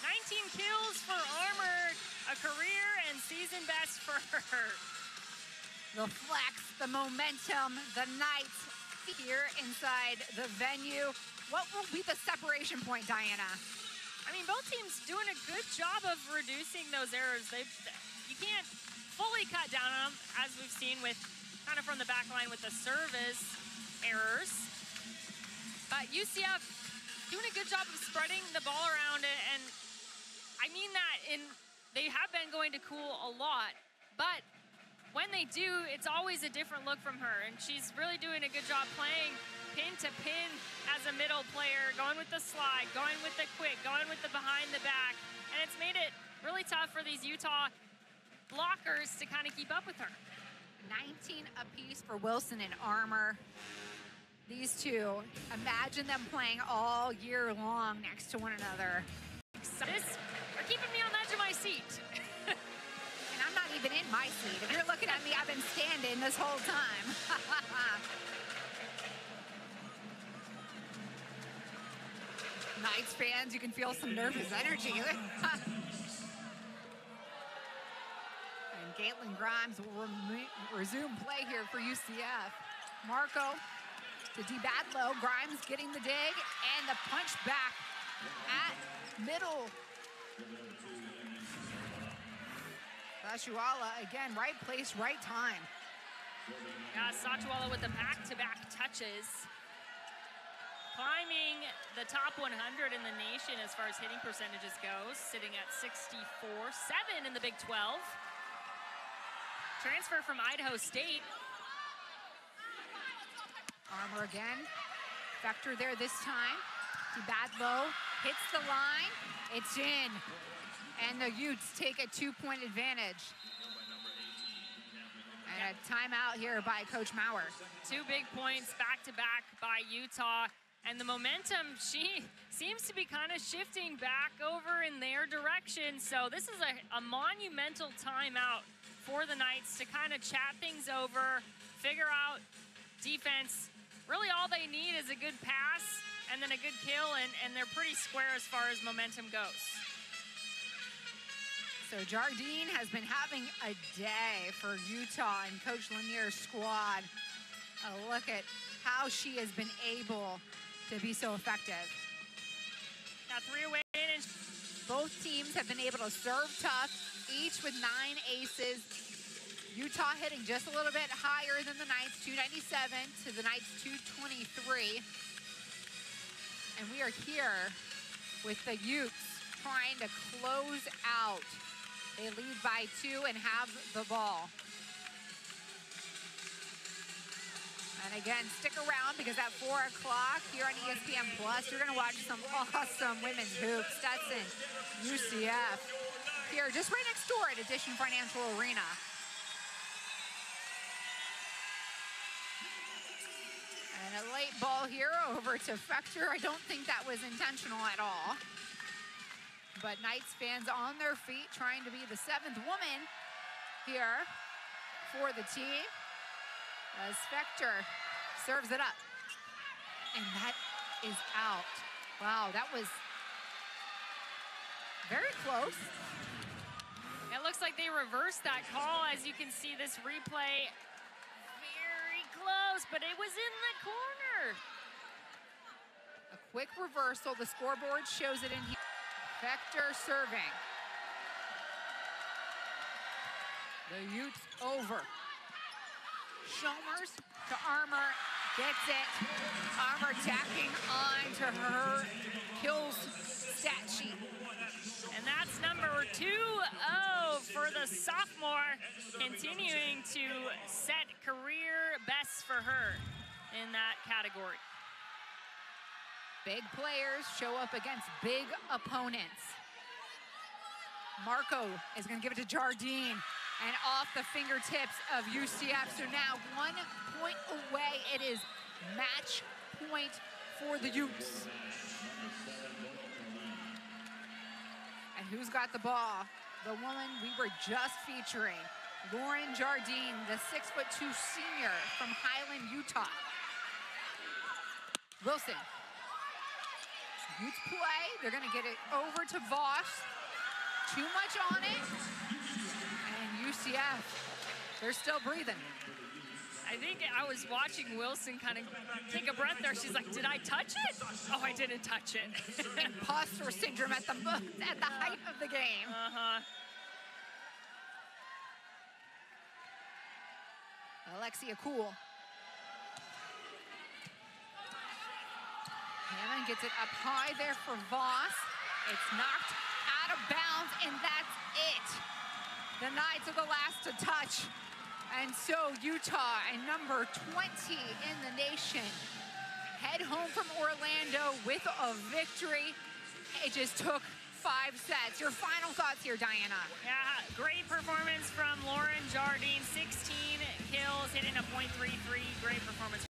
19 kills for Armor, a career and season best for her. The flex, the momentum, the Knights here inside the venue. What will be the separation point, Diana? I mean, both teams doing a good job of reducing those errors. You can't fully cut down on them, as we've seen with kind of from the back line with the service errors. But UCF doing a good job of spreading the ball around, and I mean that they have been going to Cool a lot, but when they do, it's always a different look from her, and she's really doing a good job playing pin to pin as a middle player, going with the slide, going with the quick, going with the behind the back, and it's made it really tough for these Utah blockers to kind of keep up with her. 19 apiece for Wilson and Armor. These two, imagine them playing all year long next to one another. This are keeping me on the edge of my seat. And I'm not even in my seat. If you're looking at me, I've been standing this whole time. Knights fans, you can feel some nervous energy. And Caitlin Grimes will resume play here for UCF. Marco to DeBadlow. Grimes getting the dig and the punch back at middle. Satuala, again, right place, right time. Yeah, Satuala with the back-to-back touches. Climbing the top 100 in the nation as far as hitting percentages goes, sitting at 64.7 in the Big 12. Transfer from Idaho State. Armor again. Vector there this time. DeBadlow hits the line. It's in. And the Utes take a 2-point advantage. And a timeout here by Coach Maurer. 2 big points back-to-back by Utah. And the momentum, she seems to be kind of shifting back over in their direction. So this is a monumental timeout for the Knights to kind of chat things over, figure out defense. Really all they need is a good pass and then a good kill, and they're pretty square as far as momentum goes. So Jardine has been having a day for Utah and Coach Lanier's squad. A look at how she has been able to be so effective. Got 3 away. Both teams have been able to serve tough, each with 9 aces. Utah hitting just a little bit higher than the Knights, 297 to the Knights 223. And we are here with the Utes trying to close out. They lead by 2 and have the ball. And again, stick around because at 4 o'clock here on ESPN Plus, you're gonna watch some awesome women's hoops. Stetson, UCF, here just right next door at Addition Financial Arena. And a late ball here over to Fector. I don't think that was intentional at all. But Knights fans on their feet trying to be the 7th woman here for the team. As Fector serves it up. And that is out. Wow, that was very close. It looks like they reversed that call. As you can see this replay, very close, but it was in the corner. A quick reversal. The scoreboard shows it in here. Fector serving. The Utes over. Schomers to Armor, Gets it. Armor tacking on to her kills stat sheet. And that's number 2-0 for the sophomore, continuing to set career bests for her in that category. Big players show up against big opponents. Marco is going to give it to Jardine, and off the fingertips of UCF. So now 1 point away. It is match point for the Utes. And who's got the ball? The woman we were just featuring, Lauren Jardine, the 6'2" senior from Highland, Utah. Wilson. Utes play. They're going to get it over to Voss. Too much on it. And UCF, they're still breathing. I think I was watching Wilson kind of take a breath there. She's like, did I touch it? Oh, I didn't touch it. Imposter syndrome at the height of the game. Alexia Cool. Hammond gets it up high there for Voss. It's knocked out of bounds, and that's it. The Knights are the last to touch. And so Utah, and number 20 in the nation, head home from Orlando with a victory. It just took 5 sets. Your final thoughts here, Diana? Yeah, great performance from Lauren Jardine. 16 kills, hitting a .33. Great performance.